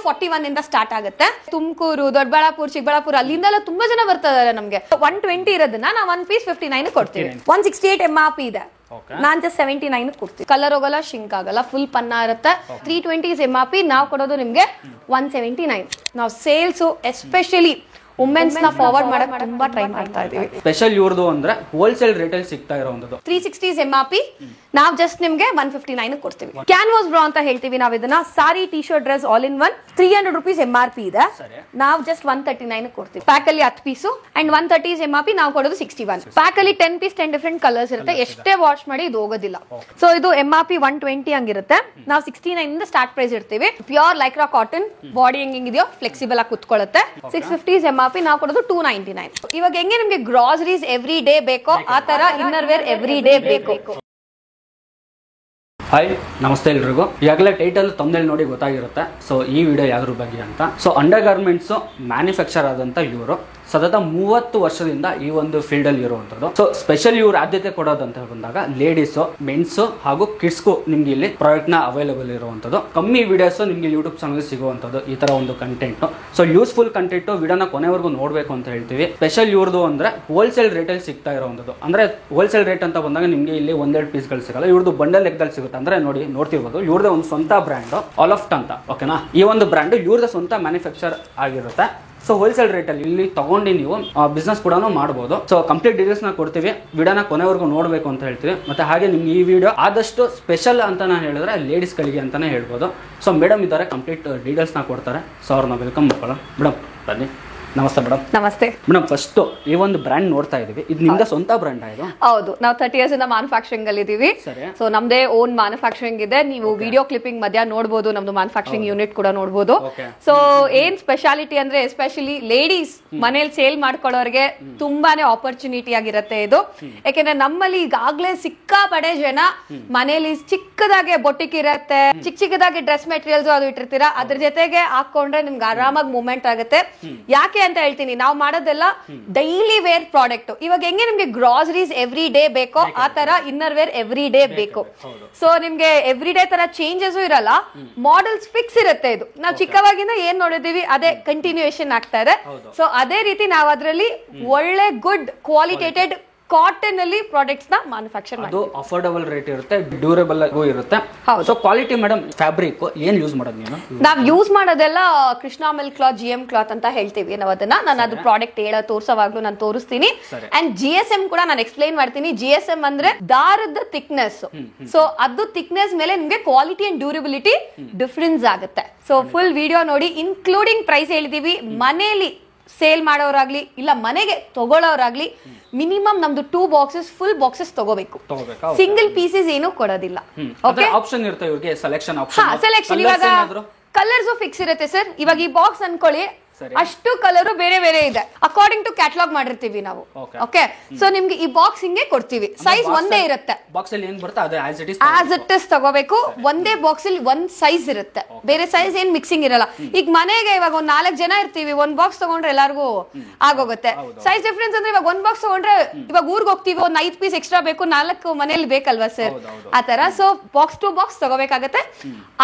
41 ಇಂದ ಸ್ಟಾರ್ಟ್ ಆಗುತ್ತೆ. ತುಮಕೂರು, ದೊಡ್ಡಬಳ್ಳಾಪುರ, ಚಿಕ್ಕಬಳ್ಳಾಪುರ ಅಲ್ಲಿಂದೆಲ್ಲ ತುಂಬಾ ಜನ ಬರ್ತಾ ಇದಾರೆ ನಮ್ಗೆ. 120 ಇರೋದನ್ನ ನಾವು 1 ಪೀಸ್ 59 ಕೊಡ್ತೀವಿ. 168 MRP ಇದೆ, ನಾನ್ ಜಸ್ಟ್ 79 ಕೊಡ್ತೀವಿ. ಕಲರ್ ಹೋಗಲ್ಲ, ಶಿಂಕ್ ಆಗಲ್ಲ, ಫುಲ್ ಪನ್ನ ಇರುತ್ತೆ. 320 MRP, ನಾವು ಕೊಡೋದು ನಿಮ್ಗೆ 179. ನಾವು ಸೇಲ್ಸ್ ಎಸ್ಪೆಷಲಿ ವುಮೆನ್ಸ್ ನ ಫಾರ್ವರ್ಡ್ ಮಾಡಕ್ ತುಂಬಾ ಟ್ರೈ ಮಾಡ್ತಾ ಇದೀವಿ. ಸ್ಪೆಷಲ್ ಇವ್ರದ್ದು ಅಂದ್ರೆ ಹೋಲ್ಸೇಲ್ ರೇಟ್ ಅಲ್ಲಿ ಸಿಗ್ತಾ ಇರೋದು 360 MRP, ನಾವ್ ಜಸ್ಟ್ ನಿಮ್ಗೆ 159 ಕೊಡ್ತೀವಿ. ಕ್ಯಾನ್ವಾಸ್ ಬ್ರಾ ಅಂತ ಹೇಳ್ತೀವಿ ನಾವ್ ಇದನ್ನ. ಸಾರಿ, T shirt, dress all in one 300 rupees MRP ಇದೆ, ನಾವ್ ಜಸ್ಟ್ 139 ಕೊಡ್ತೀವಿ. ಪ್ಯಾಕ್ ಅಲ್ಲಿ 10 ಪೀಸು ಅಂಡ್ 130 MRP, ನಾವು ಕೊಡೋದು 61. ಪ್ಯಾಕ್ ಅಲ್ಲಿ 10 ಪೀಸ್ 10 ಡಿಫರೆಂಟ್ ಕಲರ್ಸ್ ಇರುತ್ತೆ. ಎಷ್ಟೇ ವಾಶ್ ಮಾಡಿ ಇದು ಹೋಗೋದಿಲ್ಲ. ಸೊ ಇದು MRP 120 ಹಂಗಿರುತ್ತೆ. ನಾವು 69 ಇಂದ ಸ್ಟಾರ್ಟ್ ಪ್ರೈಸ್ ಇರ್ತೀವಿ. ಪ್ಯೂರ್ ಲೈಕ್ರಾ ಕಾಟನ್, ಬಾಡಿ ಹೆಂಗಿದೆಯೋ ಫ್ಲೆಕ್ಸಿಬಲ್ ಆಗಿ ಕುತ್ಕೊಳ್ಳುತ್ತೆ. 650 MRP, ನಾವು ಕೊಡೋದು 299. ಇವಾಗ ಹೆಂಗೆ ನಿಮ್ಗೆ ಗ್ರಾಸರೀಸ್ ಎವ್ರಿ ಡೇ ಬೇಕೋ ಆ ತರ ಇನ್ನರ್ ವೇರ್ ಎವ್ರಿ ಡೇ ಬೇಕು. ಹಾಯ್, ನಮಸ್ತೆ ಎಲ್ರಿಗೂ. ಈಗಾಗಲೇ ಟೈಟಲ್ ತಮ್ಮನೇಲಿ ನೋಡಿ ಗೊತ್ತಾಗಿರುತ್ತೆ. ಸೊ ಈ ವಿಡಿಯೋ ಯಾವ್ದ್ರ ಬಗ್ಗೆ ಅಂತ. ಸೊ ಅಂಡರ್ ಗಾರ್ಮೆಂಟ್ಸ್ ಮ್ಯಾನುಫ್ಯಾಕ್ಚರ್ ಆದಂತ ಇವರು ಸತತ 30 ವರ್ಷದಿಂದ ಈ ಒಂದು ಫೀಲ್ಡ್ ಅಲ್ಲಿ ಇರುವಂತದ್ದು. ಸೊ ಸ್ಪೆಷಲ್ ಇವ್ರು ಆದ್ಯತೆ ಕೊಡೋದಂತ ಬಂದಾಗ ಲೇಡೀಸ್, ಮೆನ್ಸ್ ಹಾಗೂ ಕಿಡ್ಸ್ಗೂ ನಿಮ್ಗೆ ಇಲ್ಲಿ ಪ್ರಾಡಕ್ಟ್ ನ ಅವೈಲೇಬಲ್ ಇರುವಂತದ್ದು. ಕಮ್ಮಿ ವಿಡಿಯೋಸ್ ನಿಮ್ಗೆ ಯೂಟ್ಯೂಬ್ ಚಾನಲ್ ಸಿಗುವಂತದ್ದು ಈ ತರ ಒಂದು ಕಂಟೆಂಟ್. ಸೊ ಯೂಸ್ಫುಲ್ ಕಂಟೆಂಟ್, ವಿಡಿಯೋನ ಕೊನೆವರೆಗೂ ನೋಡ್ಬೇಕು ಅಂತ ಹೇಳ್ತೀವಿ. ಸ್ಪೆಷಲ್ ಇವ್ರದ್ದು ಅಂದ್ರೆ ಹೋಲ್ಸೇಲ್ ರೇಟ್ ಅಲ್ಲಿ ಸಿಗ್ತಾ ಇರುವಂತದ್ದು. ಅಂದ್ರೆ ಹೋಲ್ಸೇಲ್ ರೇಟ್ ಅಂತ ಬಂದಾಗ ನಿಮ್ಗೆ ಇಲ್ಲಿ 1-2 ಪೀಸ್ಗಳು ಸಿಗಲ್ಲ, ಇವ್ರದ್ದು ಬಂಡಲ್ ಲೆಕ್ಕದಲ್ಲಿ ಸಿಗುತ್ತೆ. ಅಂದ್ರೆ ನೋಡಿ, ನೋಡ್ತಿರ್ಬೋದು, ಇವ್ರದೇ ಒಂದು ಸ್ವಂತ ಬ್ರ್ಯಾಂಡ್ ಆಲಫ್ಟ್ ಅಂತ. ಓಕೆನಾ, ಈ ಒಂದು ಬ್ರ್ಯಾಂಡ್ ಇವ್ರದೇ ಸ್ವಂತ ಮ್ಯಾನುಫ್ಯಾಕ್ಚರ್ ಆಗಿರುತ್ತೆ. ಸೊ ಹೋಲ್ಸೇಲ್ ರೇಟ್ ಅಲ್ಲಿ ಇಲ್ಲಿ ತಗೊಂಡು ನೀವು ಬಿಸ್ನೆಸ್ ಕೂಡ ಮಾಡಬಹುದು. ಸೊ ಕಂಪ್ಲೀಟ್ ಡೀಟೇಲ್ಸ್ ನ ಕೊಡ್ತೀವಿ, ವಿಡಿಯೋನ ಕೊನೆವರೆಗೂ ನೋಡ್ಬೇಕು ಅಂತ ಹೇಳ್ತೀವಿ. ಮತ್ತೆ ಹಾಗೆ ನಿಮ್ಗೆ ಈ ವಿಡಿಯೋ ಆದಷ್ಟು ಸ್ಪೆಷಲ್ ಅಂತ ಹೇಳಿದ್ರೆ ಲೇಡೀಸ್ ಗಳಿಗೆ ಅಂತಾನೆ ಹೇಳ್ಬೋದು. ಸೊ ಮೇಡಮ್ ಇದ್ದಾರೆ, ಕಂಪ್ಲೀಟ್ ಡೀಟೇಲ್ಸ್ ನ ಕೊಡ್ತಾರೆ. ಸೊ ಅವ್ರನ್ನ ವೆಲ್ಕಮ್ ಮಾಡ್ಕೊಳ್ಳೋಣ. ಮೇಡಮ್ ಬನ್ನಿ. ನಮಸ್ತೆ ಮೇಡಮ್. ನಮಸ್ತೆ ಮೇಡಮ್. ಫಸ್ಟ್ ಈ ಒಂದು ಬ್ರ್ಯಾಂಡ್ ನೋಡ್ತಾ ಇದೀವಿ, ಇದು ನಿಮ್ದ ಸ್ವಂತ ಬ್ರ್ಯಾಂಡ್ ಇದು? ಹೌದು, ನಾವು 30 ಇಯರ್ಸ್ ಇಂದ ಮ್ಯಾನುಫ್ಯಾಕ್ಚರಿಂಗ್ ಅಲ್ಲಿ ಇದೀವಿ. ಸೊ ನಮ್ದೇ ಓನ್ ಮ್ಯಾನುಫ್ಯಾಕ್ಚರಿಂಗ್ ಇದೆ. ನೀವು ವಿಡಿಯೋ ಕ್ಲಿಪ್ಪಿಂಗ್ ಮಧ್ಯ ನೋಡಬಹುದು, ನಮ್ದು ಮ್ಯಾನುಫ್ಯಾಕ್ಚರಿಂಗ್ ಯೂನಿಟ್ ಕೂಡ ನೋಡಬಹುದು. ಸೊ ಏನ್ ಸ್ಪೆಷಾಲಿಟಿ ಅಂದ್ರೆ ಎಸ್ಪೆಷಲಿ ಲೇಡೀಸ್ ಮನೇಲಿ ಸೇಲ್ ಮಾಡ್ಕೊಳ್ಳೋರಿಗೆ ತುಂಬಾನೇ ಆಪರ್ಚುನಿಟಿ ಆಗಿರುತ್ತೆ ಇದು. ಯಾಕೆಂದ್ರೆ ನಮ್ಮಲ್ಲಿ ಈಗಾಗ್ಲೇ ಸಿಕ್ಕಾಪಡೆ ಜನ ಮನೇಲಿ ಚಿಕ್ಕದಾಗೆ ಬೊಟಿಕ್ ಇರತ್ತೆ, ಚಿಕ್ಕದಾಗಿ ಡ್ರೆಸ್ ಮೆಟೀರಿಯಲ್ಸ್ ಅದು ಇಟ್ಟಿರ್ತೀರಾ, ಅದ್ರ ಜೊತೆಗೆ ಹಾಕೊಂಡ್ರೆ ನಿಮ್ಗೆ ಆರಾಮಾಗಿ ಮೂವ್ಮೆಂಟ್ ಆಗುತ್ತೆ. ಯಾಕೆ ಅಂತ ಹೇಳ್ತೀನಿ, ನಾವು ಮಾಡೋದೆಲ್ಲ ಡೈಲಿ ವೇರ್ ಪ್ರಾಡಕ್ಟ್. ಇವಾಗ ಹೆಂಗೆ ನಿಮ್ಗೆ ಗ್ರಾಸರೀಸ್ ಎವ್ರಿ ಡೇ ಬೇಕೋ ಆ ತರ ಇನ್ನರ್ ವೇರ್ ಎವ್ರಿ ಡೇ ಬೇಕು. ಸೊ ನಿಮ್ಗೆ ಎವ್ರಿ ಡೇ ತರ ಚೇಂಜಸ್ ಇರಲ್ಲ, ಮಾಡೆಲ್ಸ್ ಫಿಕ್ಸ್ ಇರುತ್ತೆ. ಇದು ನಾವು ಚಿಕ್ಕವಾಗಿಂದ ಏನ್ ನೋಡಿದೀವಿ ಅದೇ ಕಂಟಿನ್ಯೂಯೇಷನ್ ಆಗ್ತಾ ಇದೆ. ಸೊ ಅದೇ ರೀತಿ ನಾವು ಅದರಲ್ಲಿ ಒಳ್ಳೆ ಗುಡ್ ಕ್ವಾಲಿಟೇಟೆಡ್ ಕಾಟನ್ ಅಲ್ಲಿ ಪ್ರಾಡಕ್ಟ್ಸ್ ನ ಮ್ಯಾನುಫ್ಯಾಕ್ಚರ್ ಅದು ಅಫೋರ್ಡಬಲ್ ರೇಟ್ ಇರುತ್ತೆ, ಡ್ಯೂರಬಲ್ ಆಗೂ ಇರುತ್ತೆ. ಸೊ ಕ್ವಾಲಿಟಿ ಮೇಡಮ್, ಫ್ಯಾಬ್ರಿಕ್ ಏನ್ ಯೂಸ್ ಮಾಡೋದು ನೀವು? ನಾವ್ ಯೂಸ್ ಮಾಡೋದೆಲ್ಲ Krishna mill cloth, GM cloth ಅಂತ ಹೇಳ್ತೀವಿ ನಾವು ಅದನ್ನ. ನಾನು ಅದು ಪ್ರಾಡಕ್ಟ್ ತೋರ್ಸೋವಾಗ್ಲೂ ನಾನು ತೋರಿಸ್ತೀನಿ. ಅಂಡ್ GSM ಕೂಡ ನಾನು ಎಕ್ಸ್ಪ್ಲೈನ್ ಮಾಡ್ತೀನಿ. GSM ಅಂದ್ರೆ ದಾರದ ಥಿಕ್ನೆಸ್. ಸೊ ಅದು ಥಿಕ್ನೆಸ್ ಮೇಲೆ ನಿಮ್ಗೆ ಕ್ವಾಲಿಟಿ ಅಂಡ್ ಡ್ಯೂರಬಿಲಿಟಿ ಡಿಫರೆನ್ಸ್ ಆಗುತ್ತೆ. ಸೊ ಫುಲ್ ವಿಡಿಯೋ ನೋಡಿ, ಇನ್ಕ್ಲೂಡಿಂಗ್ ಪ್ರೈಸ್ ಹೇಳಿದೀವಿ. ಮನೇಲಿ ಸೇಲ್ ಮಾಡೋರಾಗ್ಲಿ ಇಲ್ಲ ಮನೆಗೆ ತಗೊಳ್ಳೋರಾಗ್ಲಿ ಮಿನಿಮಮ್ ನಮ್ದು 2 ಬಾಕ್ಸಸ್ ಫುಲ್ ಬಾಕ್ಸಸ್ ತಗೋಬೇಕು. ಸಿಂಗಲ್ ಪೀಸಸ್ ಏನು ಕೊಡೋದಿಲ್ಲ. ಆಪ್ಷನ್ ಇರುತ್ತೆ ಇವ್ರಿಗೆ, ಸೆಲೆಕ್ಷನ್ ಆಪ್ಷನ್. ಸೆಲೆಕ್ಷನ್ ಇವಾಗ ಕಲರ್ಸ್ ಫಿಕ್ಸ್ ಇರುತ್ತೆ ಸರ್. ಇವಾಗ ಈ ಬಾಕ್ಸ್ ಅನ್ಕೊಳ್ಳಿ, ಅಷ್ಟು ಕಲರ್ ಬೇರೆ ಬೇರೆ ಇದೆ, ಅಕಾರ್ಡಿಂಗ್ ಟು ಕ್ಯಾಟಲಾಗ್ ಮಾಡಿರ್ತೀವಿ ನಾವು. ಓಕೆ, ಸೊ ನಿಮ್ಗೆ ಈ ಬಾಕ್ಸ್ ಹಿಂಗೆ ಕೊಡ್ತೀವಿ. ಸೈಜ್ ಒಂದೇ ಇರುತ್ತೆ. ಬಾಕ್ಸ್ ಅಲ್ಲಿ ಏನ್ ಬರುತ್ತೆ ಅದೇ ಆಸ್ ಇಟ್ ಇಸ್ ತಗೋಬೇಕು. ಒಂದೇ ಬಾಕ್ಸ್ ಅಲ್ಲಿ ಒಂದ್ ಸೈಜ್ ಇರುತ್ತೆ, ಬೇರೆ ಸೈಜ್ ಏನ್ ಮಿಕ್ಸಿಂಗ್ ಇರಲ್ಲ. ಈಗ ಮನೆಗೆ ಇವಾಗ ಒಂದ್ 4 ಜನ ಇರ್ತೀವಿ, ಒಂದ್ ಬಾಕ್ಸ್ ತಗೊಂಡ್ರೆ ಎಲ್ಲಾರ್ಗು ಆಗೋಗುತ್ತೆ. ಸೈಜ್ ಡಿಫ್ರೆನ್ಸ್ ಅಂದ್ರೆ ಇವಾಗ ಒಂದ್ ಬಾಕ್ಸ್ ತಗೊಂಡ್ರೆ ಇವಾಗ ಊರ್ಗ್ ಹೋಗ್ತೀವಿ, ಒಂದ್ 5 ಪೀಸ್ ಎಕ್ಸ್ಟ್ರಾ ಬೇಕು, 4 ಮನೇಲಿ ಬೇಕಲ್ವಾ ಸರ್, ಆತರ. ಸೊ ಬಾಕ್ಸ್ ಟು ಬಾಕ್ಸ್ ತಗೋಬೇಕಾಗತ್ತೆ.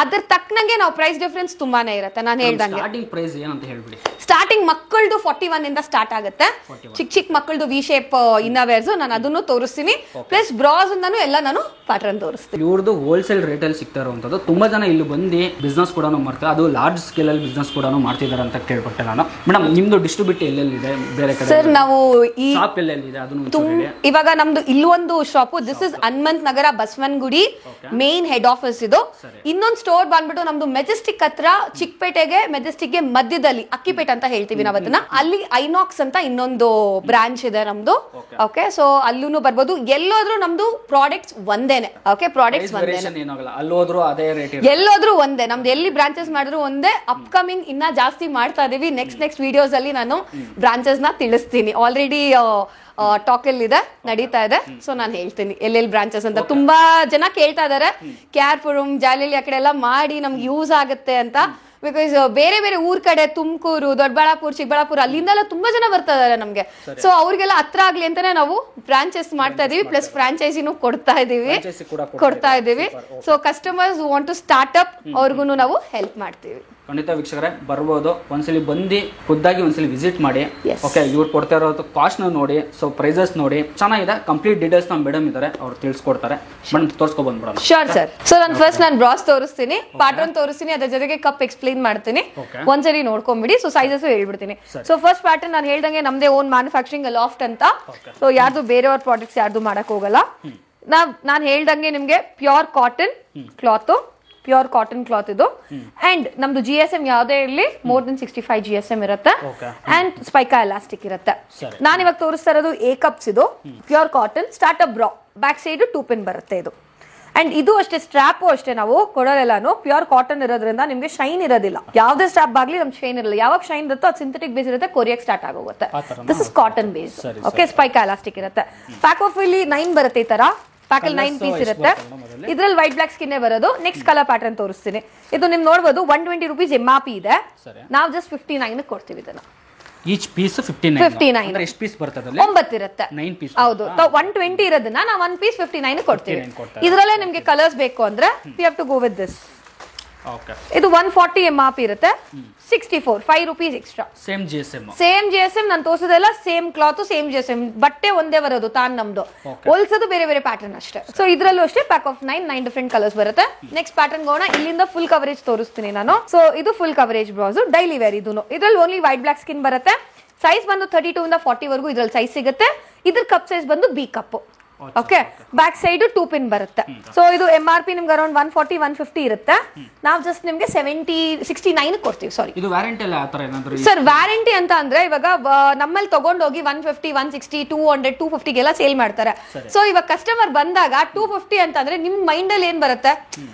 ಅದ್ರ ತಕ್ಕನಂಗೆ ನಾವು ಪ್ರೈಸ್ ಡಿಫ್ರೆನ್ಸ್ ತುಂಬಾನೇ ಇರುತ್ತೆ. ನಾನು ಹೇಳ್ದಂಗೆ ಸ್ಟಾರ್ಟಿಂಗ್ ಮಕ್ಕಳದು 41 ಇಂದ ಸ್ಟಾರ್ಟ್ ಆಗುತ್ತೆ. ಚಿಕ್ಕ ಮಕ್ಕಳದು ವಿ ಶೇಪ್ ಇನ್ನವೇರ್ಸ್ ನಾನು ಅದನ್ನು ತೋರಿಸ್ತೀನಿ. ಪ್ಲಸ್ ಬ್ರಾಸ್ ನಾನು ಎಲ್ಲ ನಾನು ಪ್ಯಾಟರ್ನ್ ತೋರಿಸ್ತೀನಿ. ಇವ್ರದ್ದು ಹೋಲ್ಸೇಲ್ ರೇಟ್ ಅಲ್ಲಿ ಸಿಗ್ತಾ ಇರುವಂತದ್ದು. ತುಂಬಾ ಜನ ಇಲ್ಲಿ ಬಂದು ಬಿಸ್ನೆಸ್ ಕೂಡ ಮಾಡ್ತಾರೆ, ಅದು ಲಾರ್ಜ್ ಸ್ಕೇಲ್ ಅಲ್ಲಿ ಬಿಸ್ನೆಸ್ ಕೂಡ ಮಾಡ್ತಿದ್ದಾರೆ ಅಂತ ಕೇಳ್ಪಟ್ಟೆ ನಾನು. ಮೇಡಮ್ ನಿಮ್ದು ಡಿಸ್ಟ್ರಿಬ್ಯೂಟ್ ಎಲ್ಲೆಲ್ಲಿದೆ ಬೇರೆ ಕಡೆ? ಸರ್ ನಾವು ಈ ಶಾಪ್ ಎಲ್ಲೆಲ್ಲಿದೆ ಅದನ್ನು ಇವಾಗ ನಮ್ದು ಇಲ್ಲೊಂದು shop, this is Hanumanth Nagar Basavanagudi main head office ಇದು. ಇನ್ನೊಂದು ಸ್ಟೋರ್ ಬಂದ್ಬಿಟ್ಟು ನಮ್ದು ಮೆಜೆಸ್ಟಿಕ್ ಹತ್ರ, ಚಿಕ್ಕಪೇಟೆಗೆ ಮೆಜೆಸ್ಟಿಕ್ ಗೆ ಮಧ್ಯದಲ್ಲಿ ಅಕ್ಕಿಪೇಟೆ ಅಂತ ಹೇಳ್ತೀವಿ ನಾವು ಅದನ್ನ. ಅಲ್ಲಿ ಐನಾಕ್ಸ್ ಅಂತ ಇನ್ನೊಂದು ಬ್ರಾಂಚ್ ಇದೆ ನಮ್ದು. ಓಕೆ, ಸೊ ಅಲ್ಲೂ ಬರ್ಬೋದು. ಎಲ್ಲೋದ್ರೂ ನಮ್ದು ಪ್ರಾಡಕ್ಟ್ಸ್ ಒಂದೇನೆ. ಓಕೆ, ಪ್ರಾಡಕ್ಟ್ಸ್ ಎಲ್ಲೋದ್ರೂ ಒಂದೇ. ನಮ್ದು ಎಲ್ಲಿ ಬ್ರಾಂಚಸ್ ಮಾಡಿದ್ರು ಒಂದೇ. ಅಪ್ಕಮಿಂಗ್ ಇನ್ನ ಜಾಸ್ತಿ ಮಾಡ್ತಾ ಇದೀವಿ. ನೆಕ್ಸ್ಟ್ ವಿಡಿಯೋಸ್ ಅಲ್ಲಿ ನಾನು ಬ್ರಾಂಚಸ್ ನ ತಿಳಿಸ್ತೀನಿ. ಆಲ್ರೆಡಿ ಟಾಕ್ ಇದೆ, ನಡೀತಾ ಇದೆ. ಸೊ ನಾನು ಹೇಳ್ತೀನಿ ಎಲ್ಲೆಲ್ಲಿ ಬ್ರಾಂಚಸ್ ಅಂತ. ತುಂಬಾ ಜನ ಕೇಳ್ತಾ ಇದಾರೆ, ಕ್ಯಾರ್ಪುರಂ, ಜಾಲಹಳ್ಳಿ ಆ ಕಡೆ ಎಲ್ಲ ಮಾಡಿ ನಮ್ಗೆ ಯೂಸ್ ಆಗುತ್ತೆ ಅಂತ. ಬಿಕಾಸ್ ಬೇರೆ ಬೇರೆ ಊರ್ ಕಡೆ ತುಮಕೂರು, ದೊಡ್ಡಬಳ್ಳಾಪುರ, ಚಿಕ್ಕಬಳ್ಳಾಪುರ ಅಲ್ಲಿಂದೆಲ್ಲ ತುಂಬಾ ಜನ ಬರ್ತಾ ಇದಾರೆ ನಮ್ಗೆ. ಸೊ ಅವ್ರಿಗೆಲ್ಲ ಹತ್ರ ಆಗ್ಲಿ ಅಂತಾನೆ ನಾವು ಬ್ರಾಂಚಸ್ ಮಾಡ್ತಾ ಇದೀವಿ. ಪ್ಲಸ್ ಫ್ರಾಂಚೈಸಿನೂ ಕೊಡ್ತಾ ಇದೀವಿ. So customers want to start up, ಅವ್ರಿಗೂ ನಾವು ಹೆಲ್ಪ್ ಮಾಡ್ತೀವಿ. ಖಂಡಿತ ವೀಕ್ಷಕರೇ ಬರ್ಬೋದು, ಒಂದ್ಸಲಿ ಬಂದು ಖುದ್ದಾಗಿ ಒಂದ್ಸಲಿ ವಿಸಿಟ್ ಮಾಡಿ. ಓಕೆ, ಇವ್ರು ಕೊಡ್ತಾ ಇರೋದು ಕಾಸ್ಟ್ ನೋಡಿ, ಸೊ ಪ್ರೈಸಸ್ ನೋಡಿ, ಚೆನ್ನಾಗಿದೆ. ಕಂಪ್ಲೀಟ್ ಡೀಟೇಲ್ಸ್ ನಮ್ಮ ಮೇಡಮ್ ಇದ್ದಾರೆ, ಅವ್ರು ತಿಳಿಸ್ಕೊಡ್ತಾರೆ. ಮೇಡಮ್ ತೋರಿಸ್ಕೊ ಬಂದ್ಬಿಡೋಣ. Sure sir. ಸೊ ನಾನು ಫಸ್ಟ್ ಬ್ರಾಸ್ ತೋರಿಸ್ತೀನಿ, ಪ್ಯಾಟರ್ನ್ ತೋರಿಸ್ತೀನಿ, ಅದ್ರ ಜೊತೆಗೆ ಕಪ್ ಎಕ್ಸ್ಪ್ಲೈನ್ ಮಾಡ್ತೀನಿ, ಒಂದ್ಸರಿ ನೋಡ್ಕೊಂಡ್ಬಿಡಿ. ಸೊ ಸೈಜಸ್ ಹೇಳ್ಬಿಡ್ತೀನಿ. ಸೊ ಫಸ್ಟ್ ಪ್ಯಾಟರ್ನ್ ನಾನು ಹೇಳ್ದಂಗೆ ನಮ್ದೇ ಓನ್ ಮ್ಯಾನುಫ್ಯಾಕ್ಚರಿಂಗ್ ಲಾಫ್ಟ್ ಅಂತ. ಸೊ ಯಾರ್ದು ಬೇರೆಯವ್ರ ಪ್ರಾಡಕ್ಟ್ಸ್ ಯಾರ್ದು ಮಾಡಕ್ ಹೋಗಲ್ಲ. ನಾನು ಹೇಳ್ದಂಗೆ ನಿಮ್ಗೆ ಪ್ಯೂರ್ ಕಾಟನ್ ಕ್ಲಾತ್ ಇದು. ಅಂಡ್ ನಮ್ದು GSM ಯಾವ್ದೇ ಇರಲಿ ಮೋರ್ ದನ್ 65 GSM ಇರುತ್ತೆ. ಅಂಡ್ ಸ್ಪೈಕಾ ಎಲಾಸ್ಟಿಕ್ ಇರುತ್ತೆ. ನಾನು ಇವಾಗ ತೋರಿಸ್ತಾ ಇರೋದು ಎ ಕಪ್ಸ್. ಇದು ಪ್ಯೂರ್ ಕಾಟನ್ ಸ್ಟಾರ್ಟ್ಅಪ್ ಬ್ರಾ, ಬ್ಯಾಕ್ ಸೈಡ್ 2 ಪಿನ್ ಬರುತ್ತೆ ಇದು. ಅಂಡ್ ಇದು ಅಷ್ಟೇ, ಸ್ಟ್ರಾಪು ಅಷ್ಟೇ ನಾವು ಕೊಡೋದೆಲ್ಲಾನು ಪ್ಯೂರ್ ಕಾಟನ್ ಇರೋದ್ರಿಂದ ನಿಮ್ಗೆ ಶೈನ್ ಇರೋದಿಲ್ಲ. ಯಾವ್ದೇ ಸ್ಟ್ರಾಪ್ ಆಗ್ಲಿ ನಮ್ಗೆ ಶೈನ್ ಇರಲ್ಲ. ಯಾವಾಗ ಶೈನ್ ಇರುತ್ತೋ ಅದು ಸಿಂಥೆಟಿಕ್ ಬೇಸ್ ಇರುತ್ತೆ, ಕೊರಿಯಕ್ ಸ್ಟಾರ್ಟ್ ಆಗೋಗುತ್ತೆ. This is cotton base. Okay, ಸ್ಪೈಕಾ ಎಲಾಸ್ಟಿಕ್ ಇರುತ್ತೆ. ಪ್ಯಾಕ್ ಆಫ್ ಇಲ್ಲಿ 9 ಬರುತ್ತೆ ಈ ತರ. ಪ್ಯಾಕಲ್ಲಿ 9 ಪೀಸ್ ಇರುತ್ತೆ. ಇದ್ರಲ್ಲಿ ವೈಟ್ ಬ್ಲಾಕ್ ಸ್ಕಿನ್ ಬರೋದು. ನೆಕ್ಸ್ಟ್ ಕಲರ್ ಪ್ಯಾಟರ್ನ್ ತೋರಿಸ್ತೀನಿ. ಇದು ನಿಮ್ ನೋಡಬಹುದು 120 ರೂಪೀಸ್ MRP ಇದೆ. ನಾವು ಜಸ್ಟ್ 59 ಕೊಡ್ತೀವಿ ಇದನ್ನ. ಈಚ್ ಪೀಸ್ 59 ಅಂದ್ರೆ ಎಷ್ಟು ಪೀಸ್ ಬರ್ತದೆ? 9 ಇರುತ್ತೆ. 9 ಪೀಸ್. ಹೌದು, 120 ಇರೋದನ್ನ ನಾವು 1 ಪೀಸ್ 59 ಕೊಡ್ತೀವಿ. ಇದರಲ್ಲೇ ನಿಮ್ಗೆ ಕಲರ್ಸ್ ಬೇಕು ಅಂದ್ರೆ we have to go with this. Okay, ಇದು 140 MRP ಇರುತ್ತೆ. 64 5 ರೂಪೀಸ್ ಎಕ್ಸ್ಟ್ರಾ. ಸೇಮ್ GSM ನಾನು ತೋರಿಸೋದೆಲ್ಲ ಸೇಮ್ ಕ್ಲಾತ್, ಸೇಮ್ GSM. ಬಟ್ಟೆ ಒಂದೇ ಬರೋದು, ನಮ್ದು ಹೋಲ್ಸೋದು ಬೇರೆ ಬೇರೆ ಪ್ಯಾಟರ್ನ್ ಅಷ್ಟೇ. ಸೊ ಇದ್ರಲ್ಲೂ ಅಷ್ಟೇ ಪ್ಯಾಕ್ ಆಫ್ 9 ಡಿಫ್ರೆಂಟ್ ಕಲರ್ಸ್ ಬರುತ್ತೆ. ನೆಕ್ಸ್ಟ್ ಪ್ಯಾಟರ್ನ್ ಹೋಗೋಣ. ಇಲ್ಲಿಂದ ಫುಲ್ ಕವರೇಜ್ ತೋರಿಸ್ತೀನಿ ನಾನು. ಸೊ ಇದು full coverage blouse, daily wear. ಇದ್ರಲ್ಲಿ ಓನ್ಲಿ ವೈಟ್ ಬ್ಲಾಕ್ ಸ್ಕಿನ್ ಬರುತ್ತೆ. ಸೈಜ್ ಬಂದು 32 ಇಂದ 40 ವರೆಗೂ ಇದ್ರಲ್ಲಿ ಸೈಜ್ ಸಿಗುತ್ತೆ. ಇದ್ರ ಕಪ್ ಸೈಜ್ ಬಂದು B cup. Okay, back side 2 pin ಬರುತ್ತೆ. ಸೊ ಇದು MRP ನಿಮ್ಗೆ ಅರೌಂಡ್ 140 150 ಇರುತ್ತೆ. ನಾವು ಜಸ್ಟ್ ನಿಮ್ಗೆ 69 ಕೊಡ್ತೀವಿ. ಸಾರಿ, ಇದು ವ್ಯಾರಂಟಿ ಅಲ್ಲ ಆ ತರ ಏನಾದ್ರು? ಸರ್ ವ್ಯಾರಂಟಿ ಅಂತ ಅಂದ್ರೆ ಇವಾಗ ನಮ್ಮಲ್ಲಿ ತಗೊಂಡೋಗಿ 150 160 200 250 ಗೆಲ್ಲ ಸೇಲ್ ಮಾಡ್ತಾರೆ. ಸೊ ಇವಾಗ ಕಸ್ಟಮರ್ ಬಂದಾಗ 250 ಅಂತ ಅಂದ್ರೆ ನಿಮ್ ಮೈಂಡ್ ಅಲ್ಲಿ ಏನ್ ಬರುತ್ತೆ,